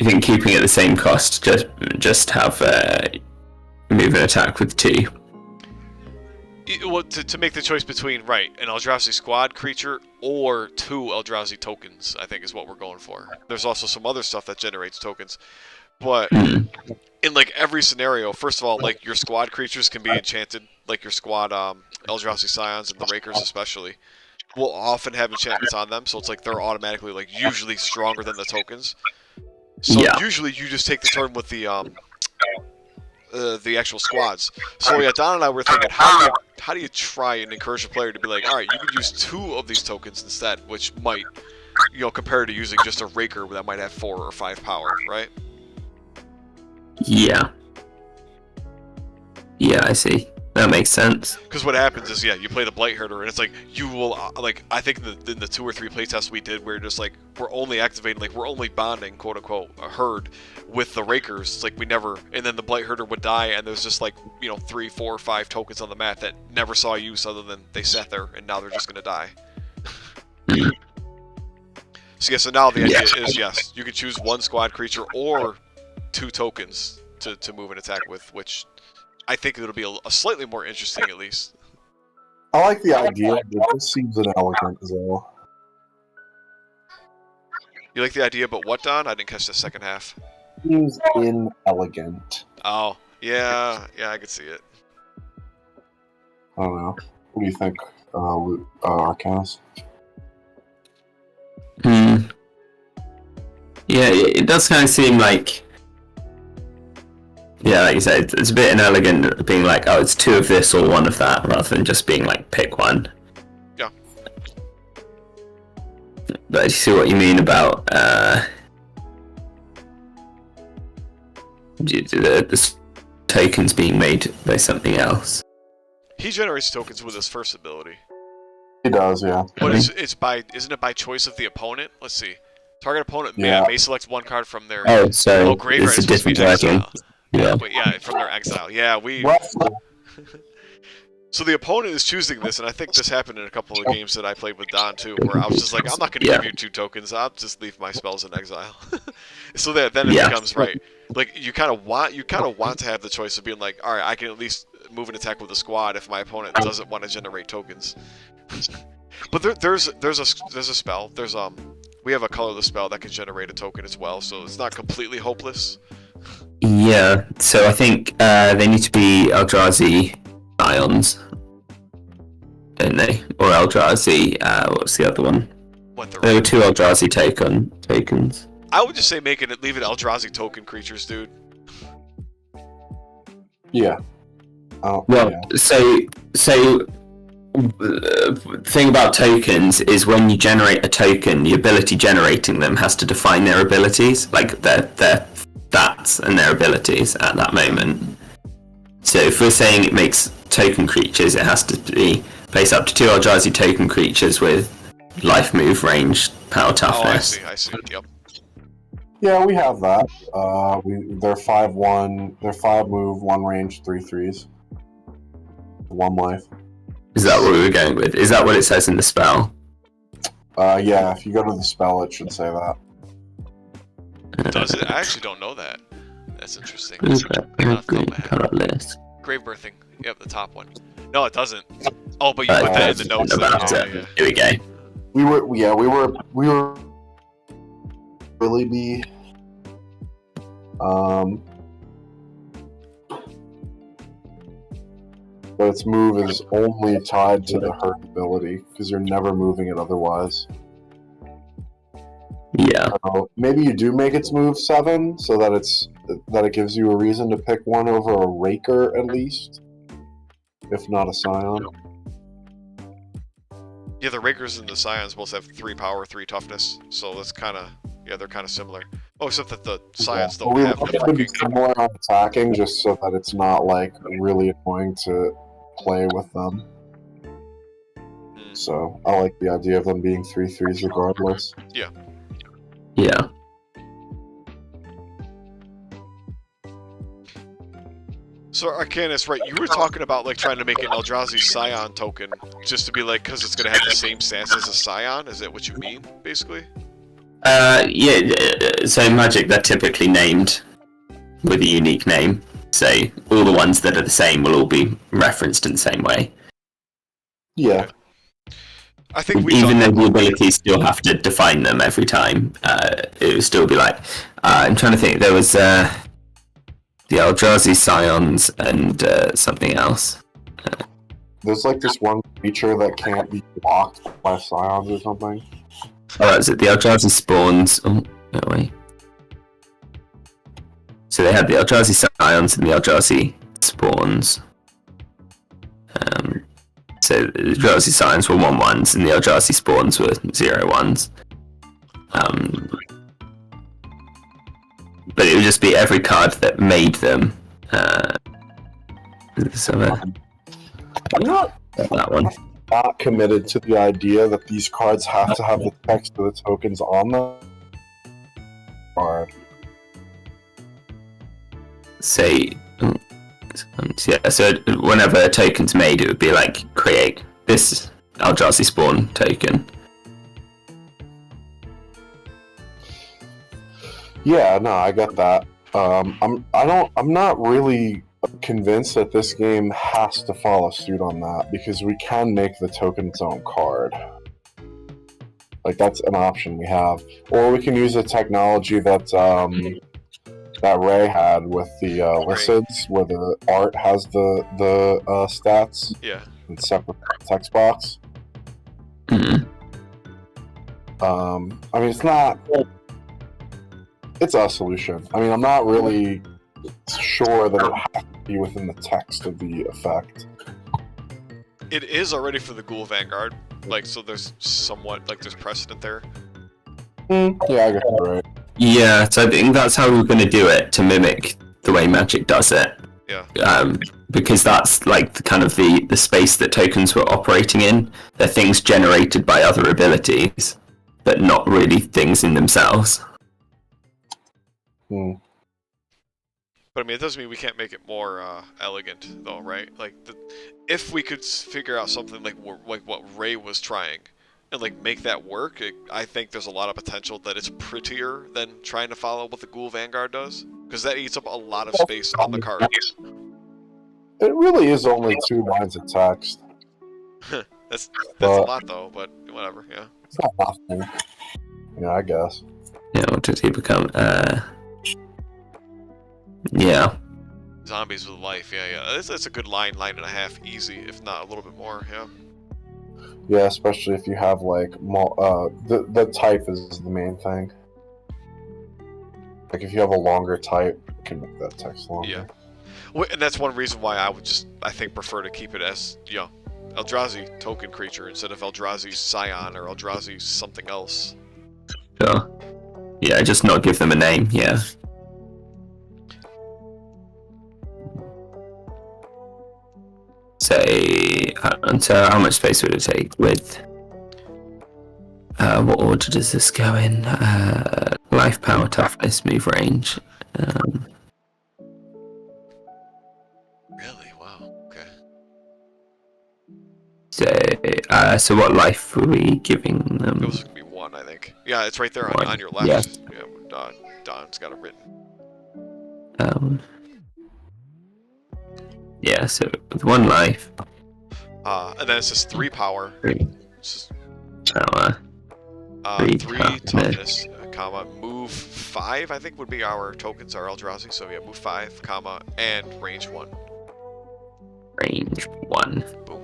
think keeping it the same cost, just have move and attack with 2. Well, to make the choice between, right, an Eldrazi squad creature or 2 Eldrazi tokens, I think is what we're going for. There's also some other stuff that generates tokens. But in, like, every scenario, first of all, like, your squad creatures can be enchanted. Like, your squad Eldrazi Scions and the Rakers especially will often have enchantments on them. So it's like they're automatically, like, usually stronger than the tokens. So usually you just take the turn with the actual squads. So yeah, Don and I were thinking, how do you try and encourage a player to be like, all right, you could use 2 of these tokens instead, which might, you know, compared to using just a Raker that might have 4 or 5 power, right? Yeah. Yeah, I see. That makes sense. Because what happens is, you play the Blight Herder, and it's like, you will, like, I think in the 2 or 3 playtests we did, we're just like, we're only activating, like, we're only bonding, quote-unquote, a herd with the Rakers. It's like, we never, and then the Blight Herder would die, and there's just, like, 3, 4, 5 tokens on the map that never saw use other than they sat there, and now they're just gonna die. So now the idea is, yes, you can choose 1 squad creature or 2 tokens to move and attack with, which I think it'll be a slightly more interesting, at least. I like the idea, but this seems inelegant as well. You like the idea, but what, Don? I didn't catch the second half. Seems inelegant. Oh, yeah, I could see it. I don't know. What do you think, Arcanus? Yeah, it does kind of seem like... Yeah, like you said, it's a bit inelegant being like, oh, it's 2 of this or 1 of that, rather than just being like, pick 1. Yeah. But I see what you mean about the tokens being made by something else. He generates tokens with his first ability. He does, yeah. But isn't it by choice of the opponent? Let's see. Target opponent may select 1 card from their graveyard. It's a different dragon. Yeah. Wait, from their exile. Yeah, we. So the opponent is choosing this, and I think this happened in a couple of games that I played with Don too, where I was just like, I'm not going to give you 2 tokens. I'll just leave my spells in exile. So then it becomes right. Like you kind of want to have the choice of being like, all right, I can at least move an attack with a squad if my opponent doesn't want to generate tokens. But there's a spell. We have a colorless spell that can generate a token as well, so it's not completely hopeless. Yeah, so I think they need to be Eldrazi Ions, don't they? Or Eldrazi, what's the other one? There were 2 Eldrazi tokens. I would just say leave it Eldrazi token creatures, dude. Yeah. So the thing about tokens is when you generate a token, the ability generating them has to define their abilities, like their stats and their abilities at that moment. So if we're saying it makes token creatures, it has to be place up to 2 Eldrazi token creatures with life, move, range, power, toughness. Oh, I see. Yep. Yeah, we have that. They're 5/1. They're 5 move, 1 range, 3/3s. 1 life. Is that what we were going with? Is that what it says in the spell? Yeah, if you go to the spell, it should say that. Does it? I actually don't know that. That's interesting. Color list. Grave birthing. Yep, the top one. No, it doesn't. Oh, but you put that in the notes. Yeah. Here we go. We were really be but its move is only tied to the hurt ability because you're never moving it otherwise. Yeah. Maybe you do make its move 7 so that it gives you a reason to pick 1 over a Raker at least, if not a Scion. Yeah, the Rakers and the Scions both have 3 power, 3 toughness, so that's kind of they're kind of similar. Oh, except that the Scions don't have the fucking similar on attacking, just so that it's not like really annoying to play with them. So I like the idea of them being 3/3s regardless. Yeah. Yeah. So Arcanus, right? You were talking about like trying to make an Eldrazi Scion token just to be like, because it's gonna have the same stats as a Scion. Is that what you mean, basically? Yeah. So in Magic, they're typically named with a unique name. So all the ones that are the same will all be referenced in the same way. Yeah. Okay. I think even though the abilities still have to define them every time, it would still be like, I'm trying to think. There was the Eldrazi Scions and something else. There's like this one creature that can't be blocked by Scions or something. Oh, is it the Eldrazi Spawns? Oh, no way. So they had the Eldrazi Scions and the Eldrazi Spawns. So the Eldrazi Scions were 1/1s and the Eldrazi Spawns were 0/1s. But it would just be every card that made them. I'm that one. not committed to the idea that these cards have to have the text of the tokens on them. Card. Say, yeah. So whenever a token's made, it would be like create this Eldrazi spawn token. Yeah, no, I get that. I'm not really convinced that this game has to follow suit on that, because we can make the token its own card. Like, that's an option we have, or we can use a technology that that Ray had with the Lycids, where the art has the stats. Yeah. In separate text box. Mm-hmm. I mean, it's not. It's a solution. I mean, I'm not really sure that it has to be within the text of the effect. It is already for the Ghoul Vanguard, like, so there's somewhat, like, there's precedent there. Yeah, I guess you're right. Yeah, so I think that's how we're going to do it, to mimic the way Magic does it. Yeah. Because that's like the space that tokens were operating in. They're things generated by other abilities, but not really things in themselves. Hmm. But I mean, it doesn't mean we can't make it more elegant, though, right? Like, if we could figure out something like what Ray was trying, and like make that work, I think there's a lot of potential that it's prettier than trying to follow what the Ghoul Vanguard does, because that eats up a lot of space on the card. It really is only 2 lines of text. that's a lot, though. But whatever, yeah. It's not nothing. Yeah, I guess. Yeah, what does he become? Yeah. Zombies with life, yeah. That's a good line and a half, easy, if not a little bit more, yeah. Yeah, especially if you have like the type is the main thing. Like if you have a longer type, you can make that text longer. Yeah. Well, and that's one reason why I would I think prefer to keep it as, you know, Eldrazi token creature instead of Eldrazi Scion or Eldrazi something else. Sure. Yeah, just not give them a name, yeah. Say, so how much space would it take with... what order does this go in? Life, power, toughness, move range. Really? Wow. Okay. So what life were we giving them? It was gonna be 1, I think. Yeah, it's right there on your left. Yeah. Yeah, Don's got it written. Yeah, so with 1 life. And then it says 3 power. 3 power. 3 toughness, comma, move 5, I think would be our tokens, our Eldrazi. So yeah, move 5, comma, and range 1. Range 1. Boom.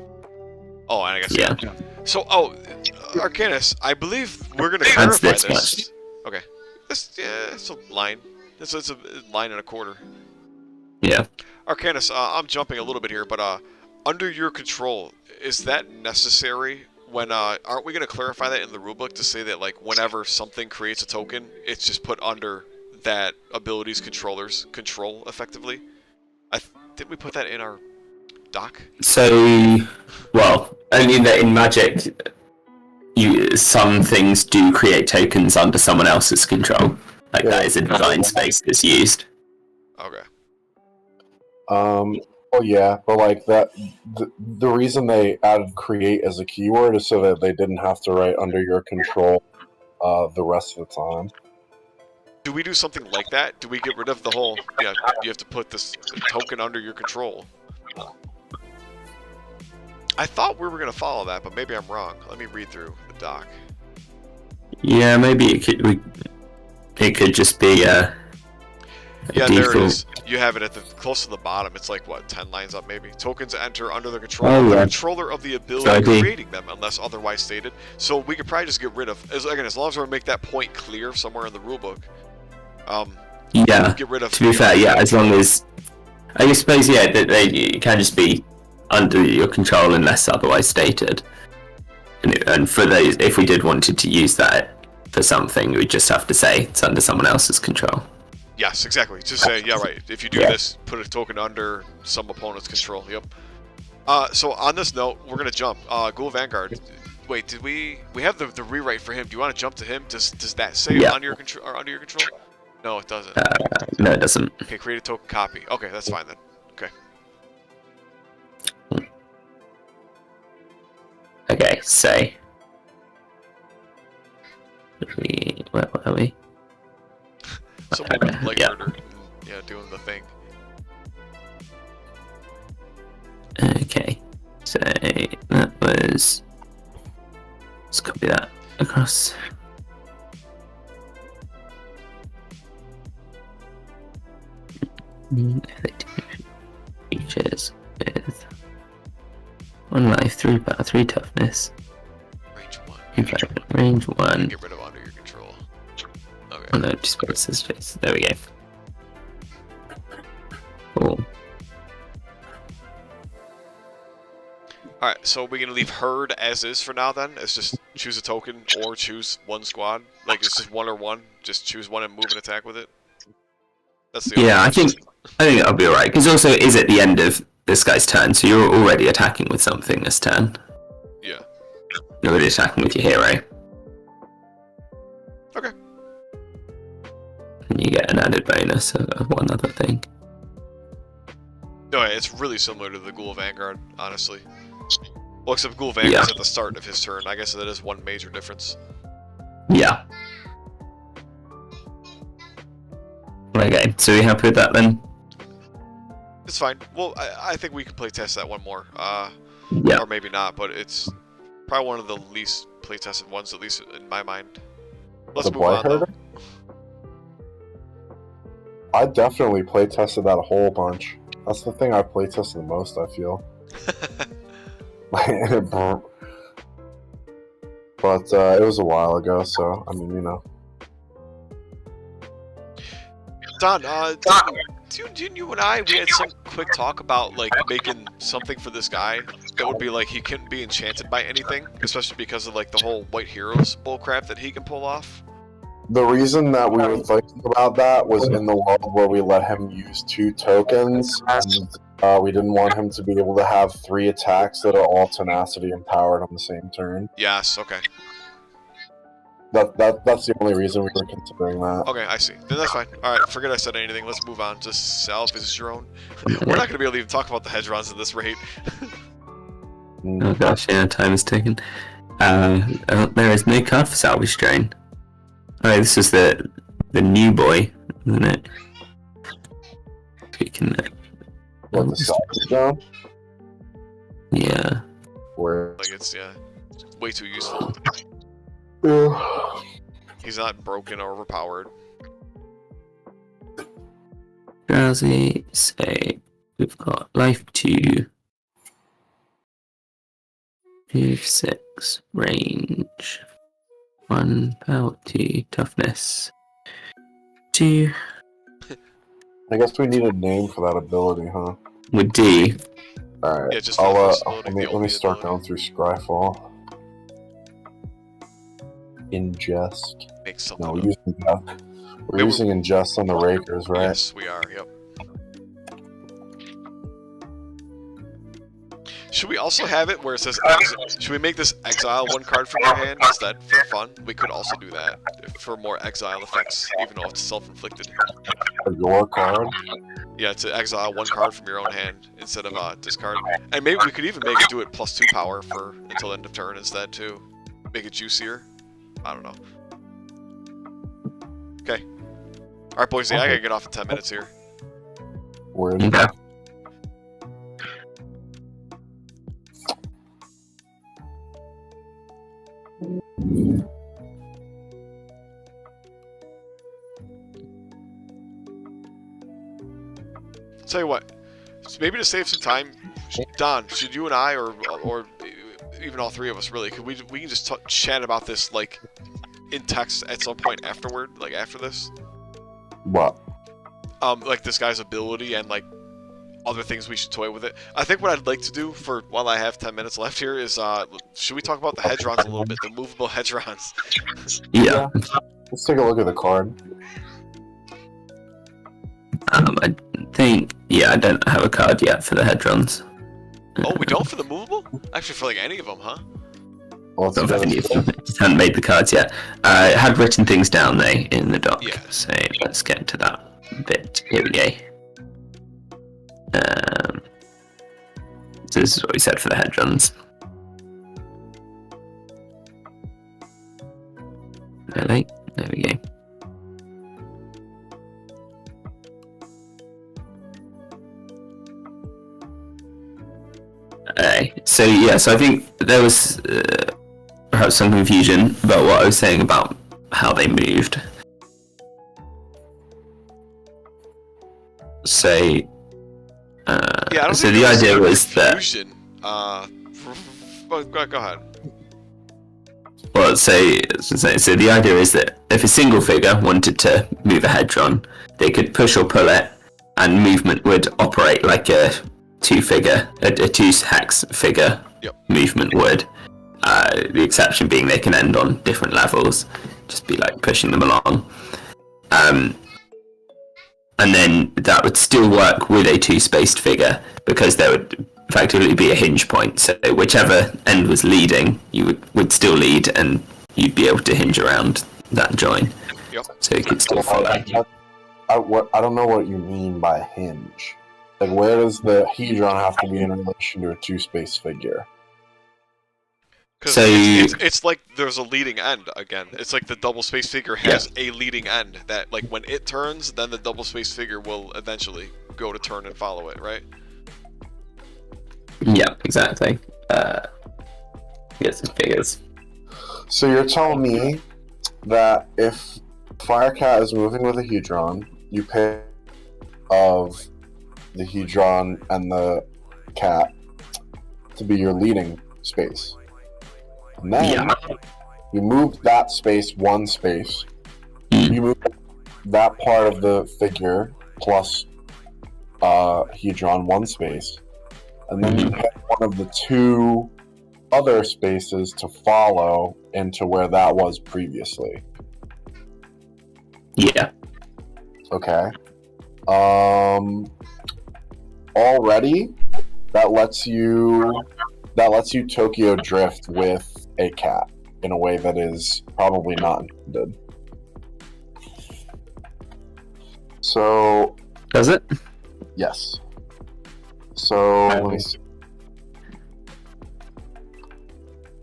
Oh, and I guess yeah. So, Arcanus, I believe we're gonna clarify this. Much. Okay. It's a line. It's a line and a quarter. Yeah. Arcanus, I'm jumping a little bit here, but under your control, is that necessary? When aren't we going to clarify that in the rulebook to say that like whenever something creates a token, it's just put under that ability's controller's control effectively? Did we put that in our doc? So, well, only that in Magic, some things do create tokens under someone else's control. Like that is a design space that's used. Okay. Well, yeah, but like that, the reason they added create as a keyword is so that they didn't have to write under your control the rest of the time. Do we do something like that? Do we get rid of the whole, you have to put this token under your control? I thought we were going to follow that, but maybe I'm wrong. Let me read through the doc. Yeah, maybe it could just be yeah, default. There it is. You have it at the close to the bottom. It's like what, 10 lines up maybe. Tokens enter under the control of the controller of the ability of creating them, unless otherwise stated. So we could probably just get rid of, as long as we make that point clear somewhere in the rulebook. Yeah. Get rid of. To be fair, yeah, as long as I suppose, yeah, it can just be under your control unless otherwise stated. And for those, if we did wanted to use that for something, we'd just have to say it's under someone else's control. Yes, exactly. Just say, yeah, right. If you do this, put a token under some opponent's control. Yep. So on this note, we're gonna jump. Ghoul Vanguard. Wait, did we have the rewrite for him? Do you want to jump to him? Does that say under your control or under your control? No, it doesn't. No, it doesn't. Okay, create a token copy. Okay, that's fine then. Okay. Okay, so where are we? Someone like Yeah. murder. Yeah, doing the thing. Okay, so that was. Let's copy that across. Features with 1 life, 3 power, 3 toughness. Range 1. In fact, range 1. Get rid of under your control. Okay. Oh no, just put this face. There we go. Cool. Alright, so we're gonna leave herd as is for now then? It's just choose a token or choose one squad? Like it's just 1 or 1? Just choose one and move and attack with it? That's the Yeah, I question. think that'll be alright. Because also, it is at the end of this guy's turn, so you're already attacking with something this turn. Yeah. You're already attacking with your hero. Okay. And you get an added bonus of one other thing. No, it's really similar to the Ghoul Vanguard, honestly. Well, except Ghoul Vanguard's at the start of his turn. I guess that is one major difference. Yeah. Okay, so you happy with that then? It's fine. Well, I think we can playtest that one more. Yeah. Or maybe not, but it's probably one of the least playtested ones, at least in my mind. Let's The move on, though. Blightheader? I definitely playtested that a whole bunch. That's the thing I playtested the most, I feel. But it was a while ago, so, I mean, you know. Don, didn't you and I, we had some quick talk about, like, making something for this guy that would be, like, he couldn't be enchanted by anything, especially because of, like, the whole White Heroes bullcrap that he can pull off? The reason that we were thinking about that was in the world where we let him use 2 tokens, and we didn't want him to be able to have 3 attacks that are all tenacity empowered on the same turn. Yes, okay. That's the only reason we were considering that. Okay, I see. Then that's fine. Alright, forget I said anything. Let's move on. Just salve is your own. We're not going to be able to even talk about the Hedrons at this rate. Oh gosh, yeah, time is ticking. There is no card for Salvage Drain. Oh, this is the new boy, isn't it? We can. What, the salvage down? Yeah. Where? Like, it's, yeah, way too useful. Yeah. He's not broken or overpowered. Drowsy, so we've got life 2, move 6, range 1, power 2, toughness 2. I guess we need a name for that ability, huh? With D. Alright, Yeah, just for the first ability, let the me only start ability. going through Scryfall. Ingest. Make something No, up. we're using ingest on the Rakers, right? Yes, we are, yep. Should we also have it where it says should we make this exile 1 card from your hand instead for fun? We could also do that for more exile effects, even though it's self-inflicted. Your card? Yeah, to exile 1 card from your own hand instead of discard. And maybe we could even make it do it plus 2 power for until end of turn instead too. Make it juicier. I don't know. Okay. Alright boys, yeah, I gotta get off in 10 minutes here. Word. Okay. Tell you what, maybe to save some time, Don, should you and I, or even all 3 of us, really, we can just chat about this like in text at some point afterward, like after this. What? Like this guy's ability and like other things we should toy with it. I think what I'd like to do for while I have 10 minutes left here is should we talk about the Hedrons a little bit, the movable Hedrons? Yeah. Let's take a look at the card. I think, yeah, I don't have a card yet for the Hedrons. Oh, we don't for the movable? Actually, for like any of them, huh? Well, Don't have any of them. Just haven't made the cards yet. It had written things down though in the doc. Yeah. So let's get into that bit. Here we go. So this is what we said for the hedrons. Really? There we go. So yeah, so I think there was perhaps some confusion about what I was saying about how they moved. So Yeah, I don't so think the idea was confusion. Go ahead. Well, so the idea is that if a single figure wanted to move a hedron, they could push or pull it, and movement would operate like a two hex figure movement would. The exception being they can end on different levels, just be like pushing them along. And then that would still work with a two-spaced figure because there would effectively be a hinge point. So whichever end was leading, you would still lead, and you'd be able to hinge around that join. Yep. So you could still follow. I don't know what you mean by hinge. Like, where does the hedron have to be in relation to a two-space figure? Because So it's like there's a leading end again. It's like the double space figure has a leading end that, like, when it turns, then the double space figure will eventually go to turn and follow it, right? Yeah, exactly. Get some figures. So you're telling me that if Firecat is moving with a hedron, you pick of the hedron and the cat to be your leading space. And then you move that space one space. You move that part of the figure plus hedron one space. And then you pick one of the two other spaces to follow into where that was previously. Yeah. Okay. Already that lets you Tokyo drift with a cat in a way that is probably not intended. So Does it? yes. So let me see.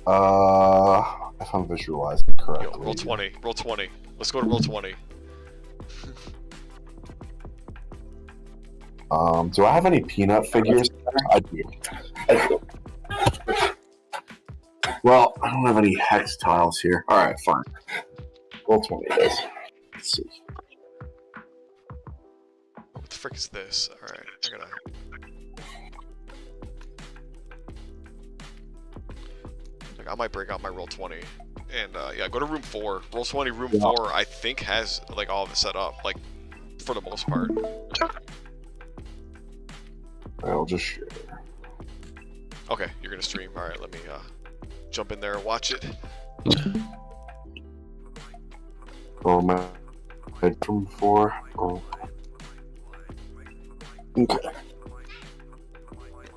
If I'm visualizing correctly. Yo, roll 20. Roll 20. Let's go to roll 20. Do I have any peanut figures? I do. Well, I don't have any hex tiles here. Alright, fine. Roll 20 it is. Let's see. What the frick is this? Alright, I gotta... Like, I might break out my roll 20. And, yeah, go to room 4. Roll 20, room 4, I think has, like, all of it set up. Like, for the most part. I'll just share. Okay, you're gonna stream. Alright, let me, jump in there and watch it. Oh, my from before. Oh. Okay.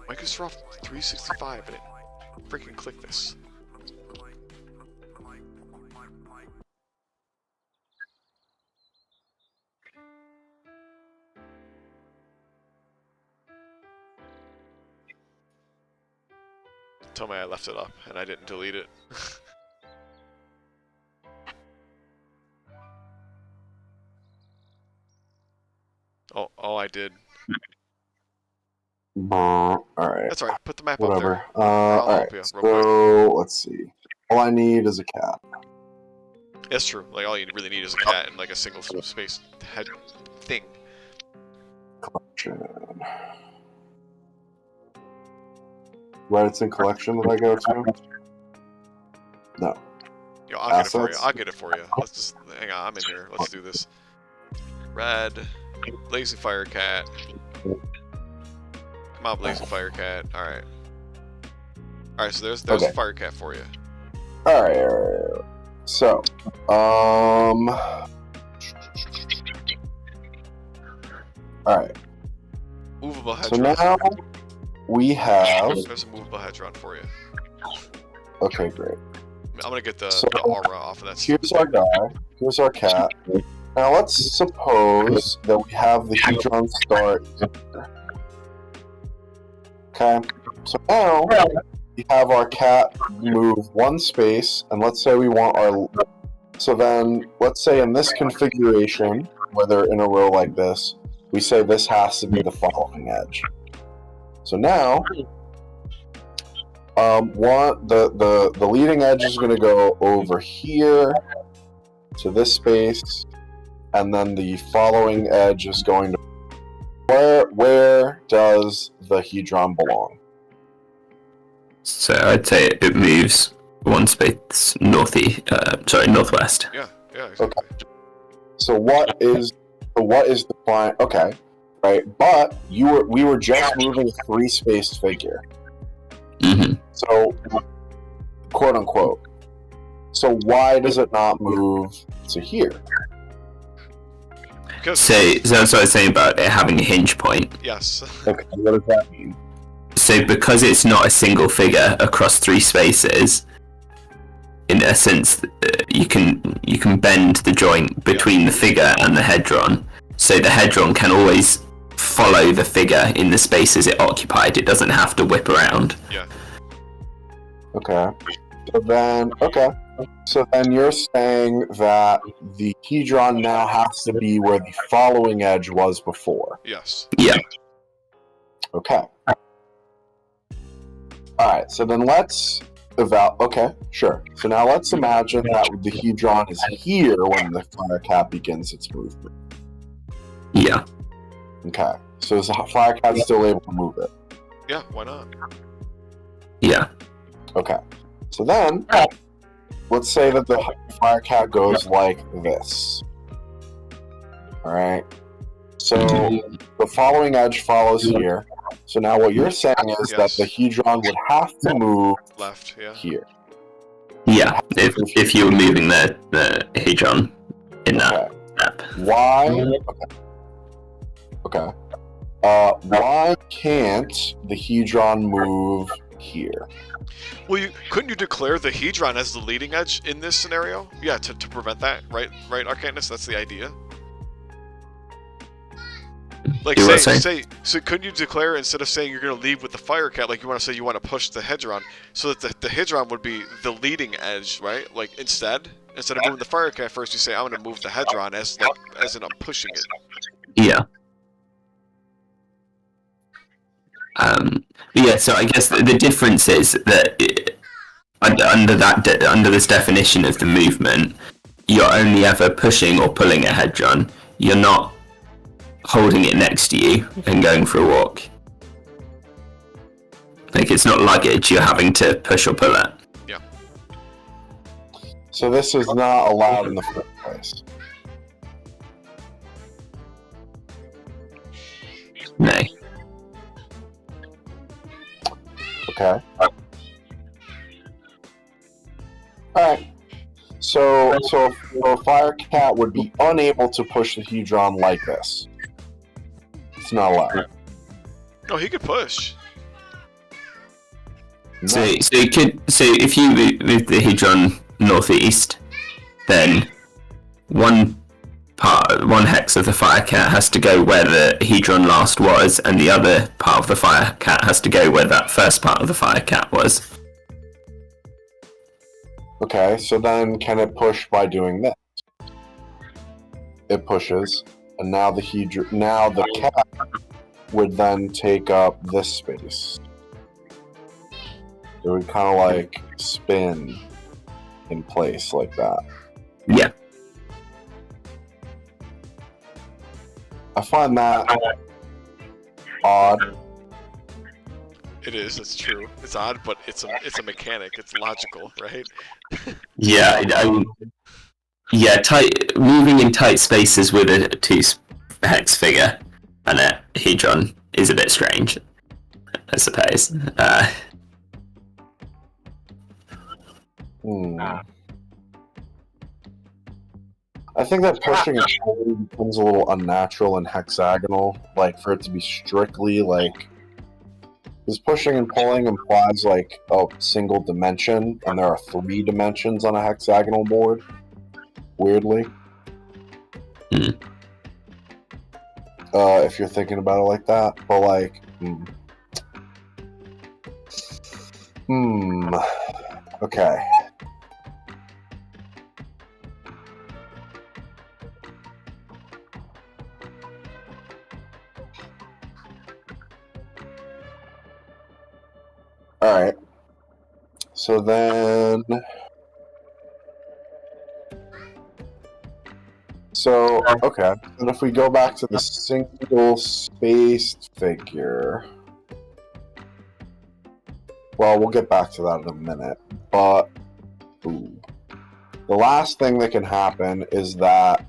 Microsoft 365, and it freaking click this. Tell me I left it up and I didn't delete it. Oh, I did. Alright. That's alright. Put the map up Whatever. there. I'll Alright. help you real So, let's see. All I need is a cat. That's true. Like, all you really need is a cat and, like, a single space head thing. Collection. Reddit's in collection that I go to? No. Yo, I'll get it for you. Assets? I'll get it for you. Let's just hang on. I'm in here. Let's do this. Red, Lazy Fire Cat. Come on, Lazy Fire Cat. All right. All right. So there's Okay. a Fire Cat for you. Alright. So, alright. Movable So hedge. now we have. There's a movable hedron for you. Okay, great. I'm gonna get the aura off of that. Here's our guy. Here's our cat. Now let's suppose that we have the hedron start. Okay. So now we have our cat move one space, and let's say we want our. So then, let's say in this configuration, where they're in a row like this, we say this has to be the following edge. So now, the leading edge is going to go over here to this space, and then the following edge is going to. Where does the hedron belong? So I'd say it moves one space northwest. Yeah, exactly. Okay. So what is the fine? Okay, right. But we were just moving a 3-spaced figure. Mm-hmm. So, quote unquote. So why does it not move to here? So that's what I was saying about it having a hinge point. Yes. Okay, what does that mean? So because it's not a single figure across 3 spaces, in essence, you can bend the joint between the figure and the hedron, so the hedron can always follow the figure in the spaces it occupied. It doesn't have to whip around. Yeah. Okay. So then you're saying that the hedron now has to be where the following edge was before. Yes. Yeah. Okay. Alright, so then let's okay, sure. So now let's imagine that the hedron is here when the fire cat begins its movement. Yeah. Okay. So is the fire cat still able to move it? Yeah, why not? Yeah. Okay. So then, let's say that the fire cat goes like this. Alright. So the following edge follows here. So now what you're saying is that the hedron would have to move left, here. Yeah, if you were moving the hedron in that step. Why? Okay. Why can't the hedron move here? Well, couldn't you declare the hedron as the leading edge in this scenario? Yeah, to prevent that, right, Arcanus? That's the idea. Like, so couldn't you declare, instead of saying you're going to leave with the fire cat, like you want to say you want to push the hedron, so that the hedron would be the leading edge, right? Like, instead of moving the fire cat first, you say I'm going to move the hedron as in I'm pushing it. Yeah. Yeah, so I guess the difference is that under this definition of the movement, you're only ever pushing or pulling a hedron. You're not holding it next to you and going for a walk. Like, it's not luggage, you're having to push or pull it. Yeah. So this is not allowed in the first place. No. Okay. Alright. So a fire cat would be unable to push the hedron like this. It's not allowed. Oh, he could push. No. So if you move the hedron northeast, then one hex of the fire cat has to go where the hedron last was, and the other part of the fire cat has to go where that first part of the fire cat was. Okay, so then can it push by doing this? It pushes, and now the cat would then take up this space. It would kind of like spin in place like that. Yeah. I find that odd. It is. It's true. It's odd, but it's a mechanic. It's logical, right? Yeah. Moving in tight spaces with a 2-hex figure and a hedron is a bit strange, I suppose. I think that pushing it forward becomes a little unnatural and hexagonal. Like, for it to be strictly like Because pushing and pulling implies like a single dimension, and there are 3 dimensions on a hexagonal board. Weirdly. If you're thinking about it like that. But like, okay. Alright. So then... So, okay. And if we go back to the single-spaced figure... Well, we'll get back to that in a minute. But... Ooh. The last thing that can happen is that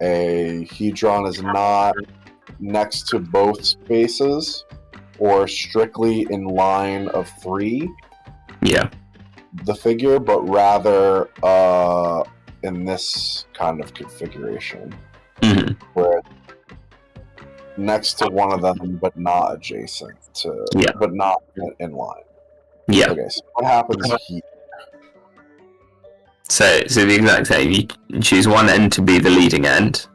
a hedron is not next to both spaces, or strictly in line of 3. Yeah. The figure, but rather in this kind of configuration, where next to one of them, but not adjacent to, but not in line. Yeah. Okay, so what happens here? So the exact same. You choose one end to be the leading end.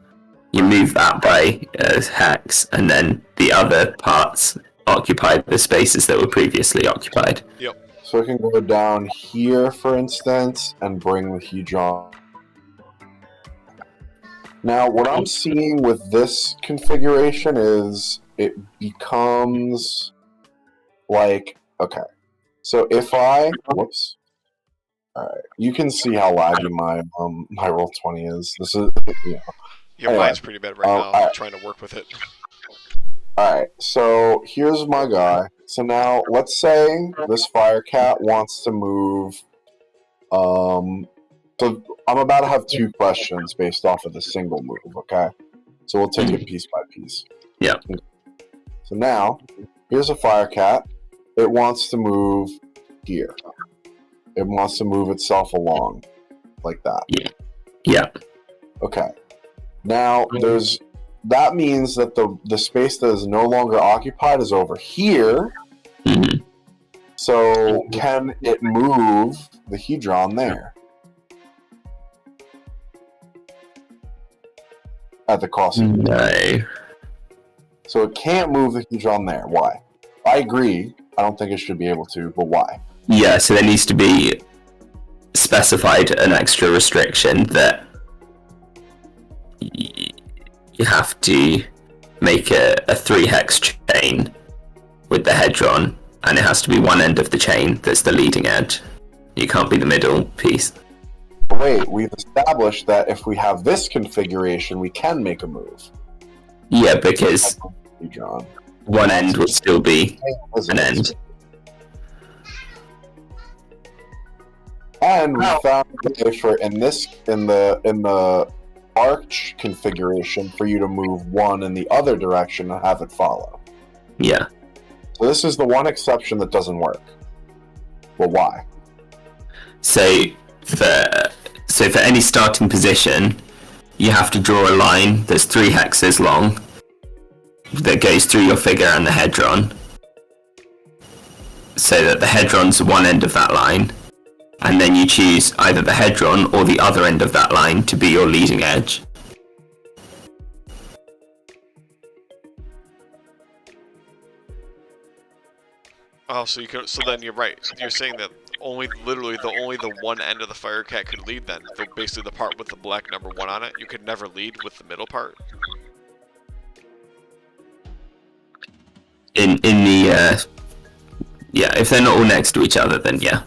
You move that by a hex, and then the other parts occupy the spaces that were previously occupied. Yep. So I can go down here, for instance, and bring the hedron. Now, what I'm seeing with this configuration is it becomes like, okay. So if I, whoops. All right, you can see how laggy my Roll20 is. This is, Yeah, mine's pretty bad right now. I'm trying to work with it. Alright, so here's my guy. So now, let's say this fire cat wants to move. So I'm about to have 2 questions based off of the single move, okay? So we'll take it piece by piece. Yeah. So now, here's a fire cat. It wants to move here. It wants to move itself along, like that. Yeah. Okay. Now, that means that the space that is no longer occupied is over here. So, can it move the hedron there? At the cost of... No. So it can't move the hedron there. Why? I agree. I don't think it should be able to, but why? Yeah, so there needs to be specified an extra restriction that you have to make a 3-hex chain with the hedron, and it has to be one end of the chain that's the leading edge. You can't be the middle piece. Wait, we've established that if we have this configuration, we can make a move. Yeah, because one end would still be an end. And we found a way for in the arch configuration for you to move one in the other direction and have it follow. Yeah. So this is the one exception that doesn't work. Well, why? So for any starting position, you have to draw a line that's 3 hexes long that goes through your figure and the hedron, so that the hedron's one end of that line, and then you choose either the hedron or the other end of that line to be your leading edge. Oh, so then you're right. You're saying that only the one end of the fire cat could lead then. Basically the part with the black number 1 on it. You could never lead with the middle part. In the yeah, if they're not all next to each other, then yeah.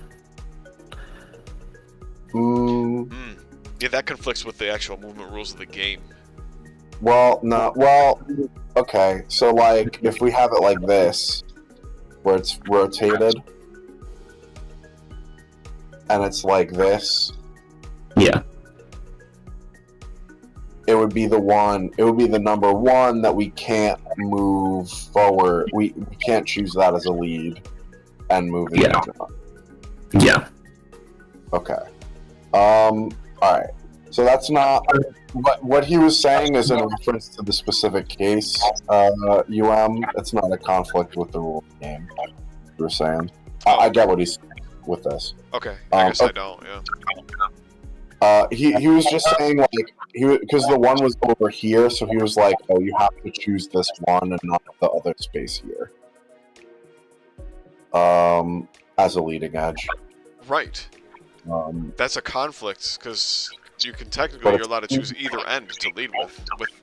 Yeah, that conflicts with the actual movement rules of the game. Well, no. Well, okay. So like, if we have it like this, where it's rotated, and it's like this. Yeah. It would be the number 1 that we can't move forward. We can't choose that as a lead and move it. Yeah. Okay. Alright. So that's not what he was saying is in reference to the specific case. It's not a conflict with the rule of the game. You were saying. I get what he's saying with this. Okay, I guess I don't. Yeah. He was just saying like because the one was over here, so he was like, "Oh, you have to choose this one and not the other space here." As a leading edge. Right. That's a conflict because you can technically you're allowed to choose either end to lead with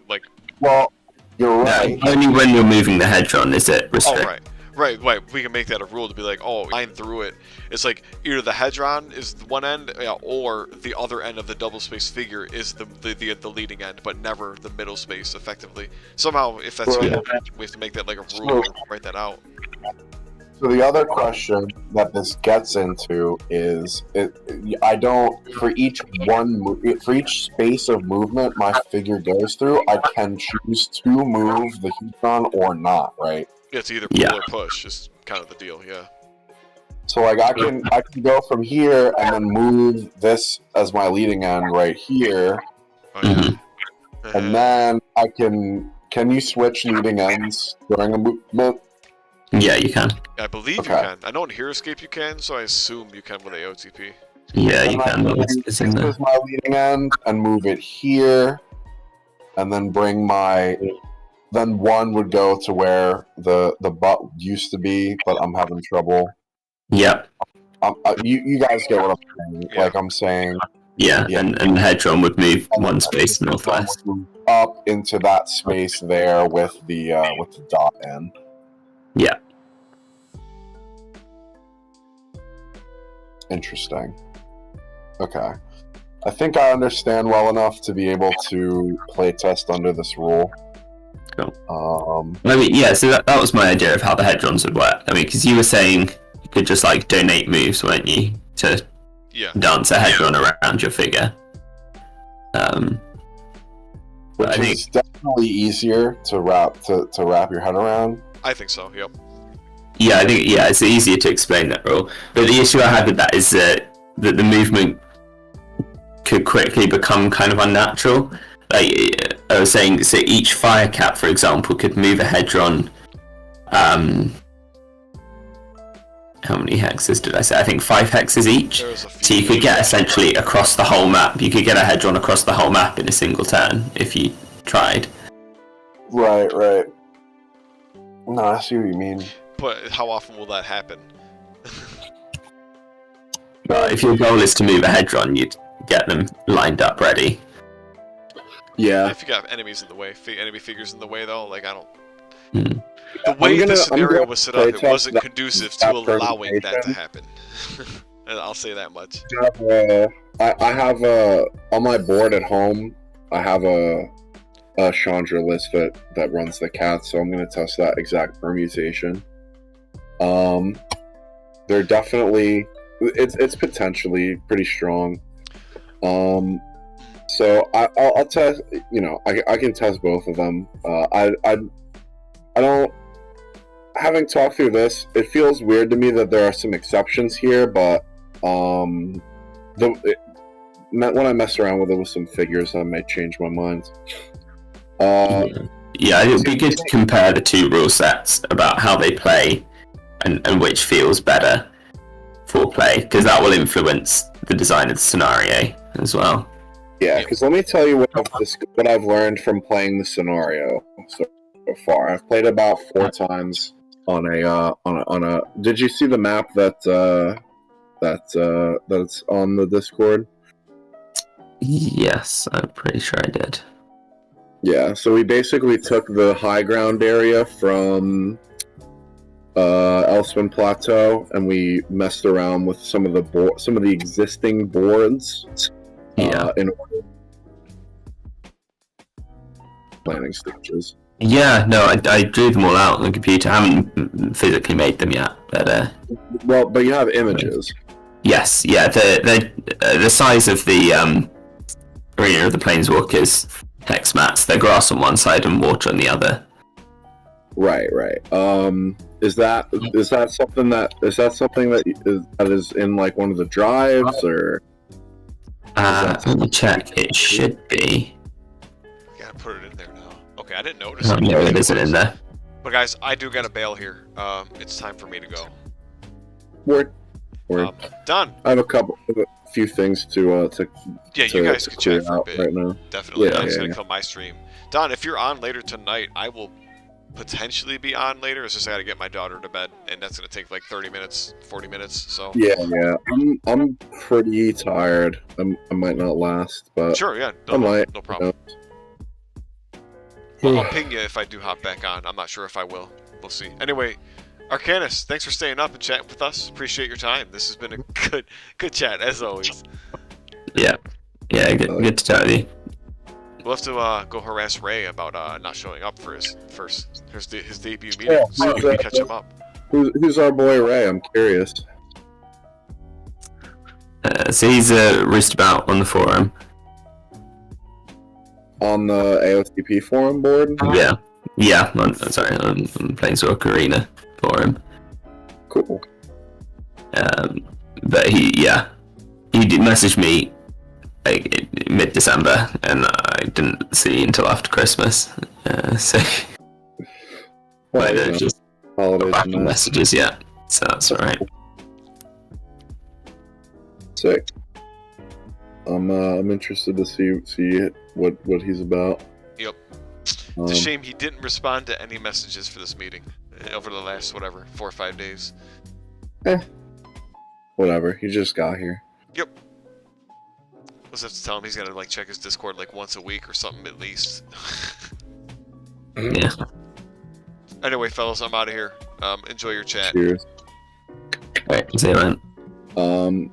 like. Well, you're right. No, only when you're moving the hedron is it restricted. Oh, right. We can make that a rule to be like, oh, line through it. It's like either the hedron is one end, or the other end of the double space figure is the leading end, but never the middle space. Effectively, somehow, if that's we have to make that like a rule, or write that out. So the other question that this gets into is, for each space of movement my figure goes through, I can choose to move the hedron or not, right? It's either pull or push is kind of the deal, yeah. So like I can go from here and then move this as my leading end right here, and then I can. Can you switch leading ends during a movement? Yeah, you can. I believe you can. I know in Hero Escape you can, so I assume you can with AOTP. Yeah, you can. This is my leading end, and move it here, and then bring my. Then one would go to where the butt used to be, but I'm having trouble. Yep. You guys get what I'm saying. Yeah. Like I'm saying. Yeah, and the hedron would move one space northwest. Up into that space there with the dot in. Yeah. Interesting. Okay. I think I understand well enough to be able to play test under this rule. Cool. I mean, yeah, so that was my idea of how the hedrons would work. I mean, because you were saying you could just like donate moves, weren't you, to dance a hedron around your figure. Which is definitely easier to wrap your head around. I think so. Yep. Yeah, I think it's easier to explain that rule. But the issue I had with that is that the movement could quickly become kind of unnatural. Like I was saying, so each fire cap, for example, could move a hedron. How many hexes did I say? I think 5 hexes each. So you could get essentially across the whole map. You could get a hedron across the whole map in a single turn if you tried. Right. No, I see what you mean. But how often will that happen? But if your goal is to move a hedron, you'd get them lined up ready. Yeah. If you got enemies in the way, enemy figures in the way though, like I don't. The way the scenario was set up, it wasn't conducive to allowing that to happen. And I'll say that much. I have on my board at home. I have a Chandra list that runs the cat, so I'm going to test that exact permutation. They're definitely it's potentially pretty strong. So I'll test. I can test both of them. I don't. Having talked through this, it feels weird to me that there are some exceptions here, but when I mess around with it with some figures, I may change my mind. Yeah, it would be good to compare the two rule sets about how they play and which feels better for play, because that will influence the design of the scenario as well. Yeah, because let me tell you what I've learned from playing the scenario so far. I've played about 4 times on a. Did you see the map that's on the Discord? Yes, I'm pretty sure I did. Yeah, so we basically took the high ground area from Elspin Plateau, and we messed around with some of the existing boards. In order planning stages. Yeah, no, I drew them all out on the computer. I haven't physically made them yet, but but you have images. Yes, yeah. The size of the arena of the Planeswalkers hex mats. They're grass on one side and water on the other. Right. Is that something that is in like one of the drives or? Let me check. It should be. Gotta put it in there now. Okay, I didn't notice Oh, it. no, it isn't in there. But guys, I do gotta bail here. It's time for me to go. Word. Done. I have a few things to Yeah, you guys can clear chat for a out bit. right now. Definitely. Yeah, That's yeah, gonna yeah. kill my stream. Don, if you're on later tonight, I will potentially be on later. It's just I gotta get my daughter to bed, and that's gonna take like 30 minutes, 40 minutes. So Yeah. I'm pretty tired. I might not last, but sure, yeah, I might. no problem. You know. I'll ping you if I do hop back on. I'm not sure if I will. We'll see. Anyway, Arcanus, thanks for staying up and chatting with us. Appreciate your time. This has been a good chat as always. Yeah. Yeah, good to chat with you. We'll have to go harass Ray about not showing up for his debut meeting. See if we can catch him up. Who's our boy Ray? I'm curious. So he's Roostabout on the forum. On the AOTP forum board? Yeah. I'm Planeswalker Arena forum. Cool. But he did message me like mid-December, and I didn't see until after Christmas. So Well, I you don't know, just holidays got back and in that. messages yet. So that's alright. Sick. I'm interested to see what he's about. Yep. It's a shame he didn't respond to any messages for this meeting over the last 4 or 5 days. Whatever. He just got here. Yep. We'll just have to tell him he's gonna check his Discord like once a week or something at least. Yeah. Anyway, fellas, I'm out of here. Enjoy your chat. Cheers. Alright, see you, man.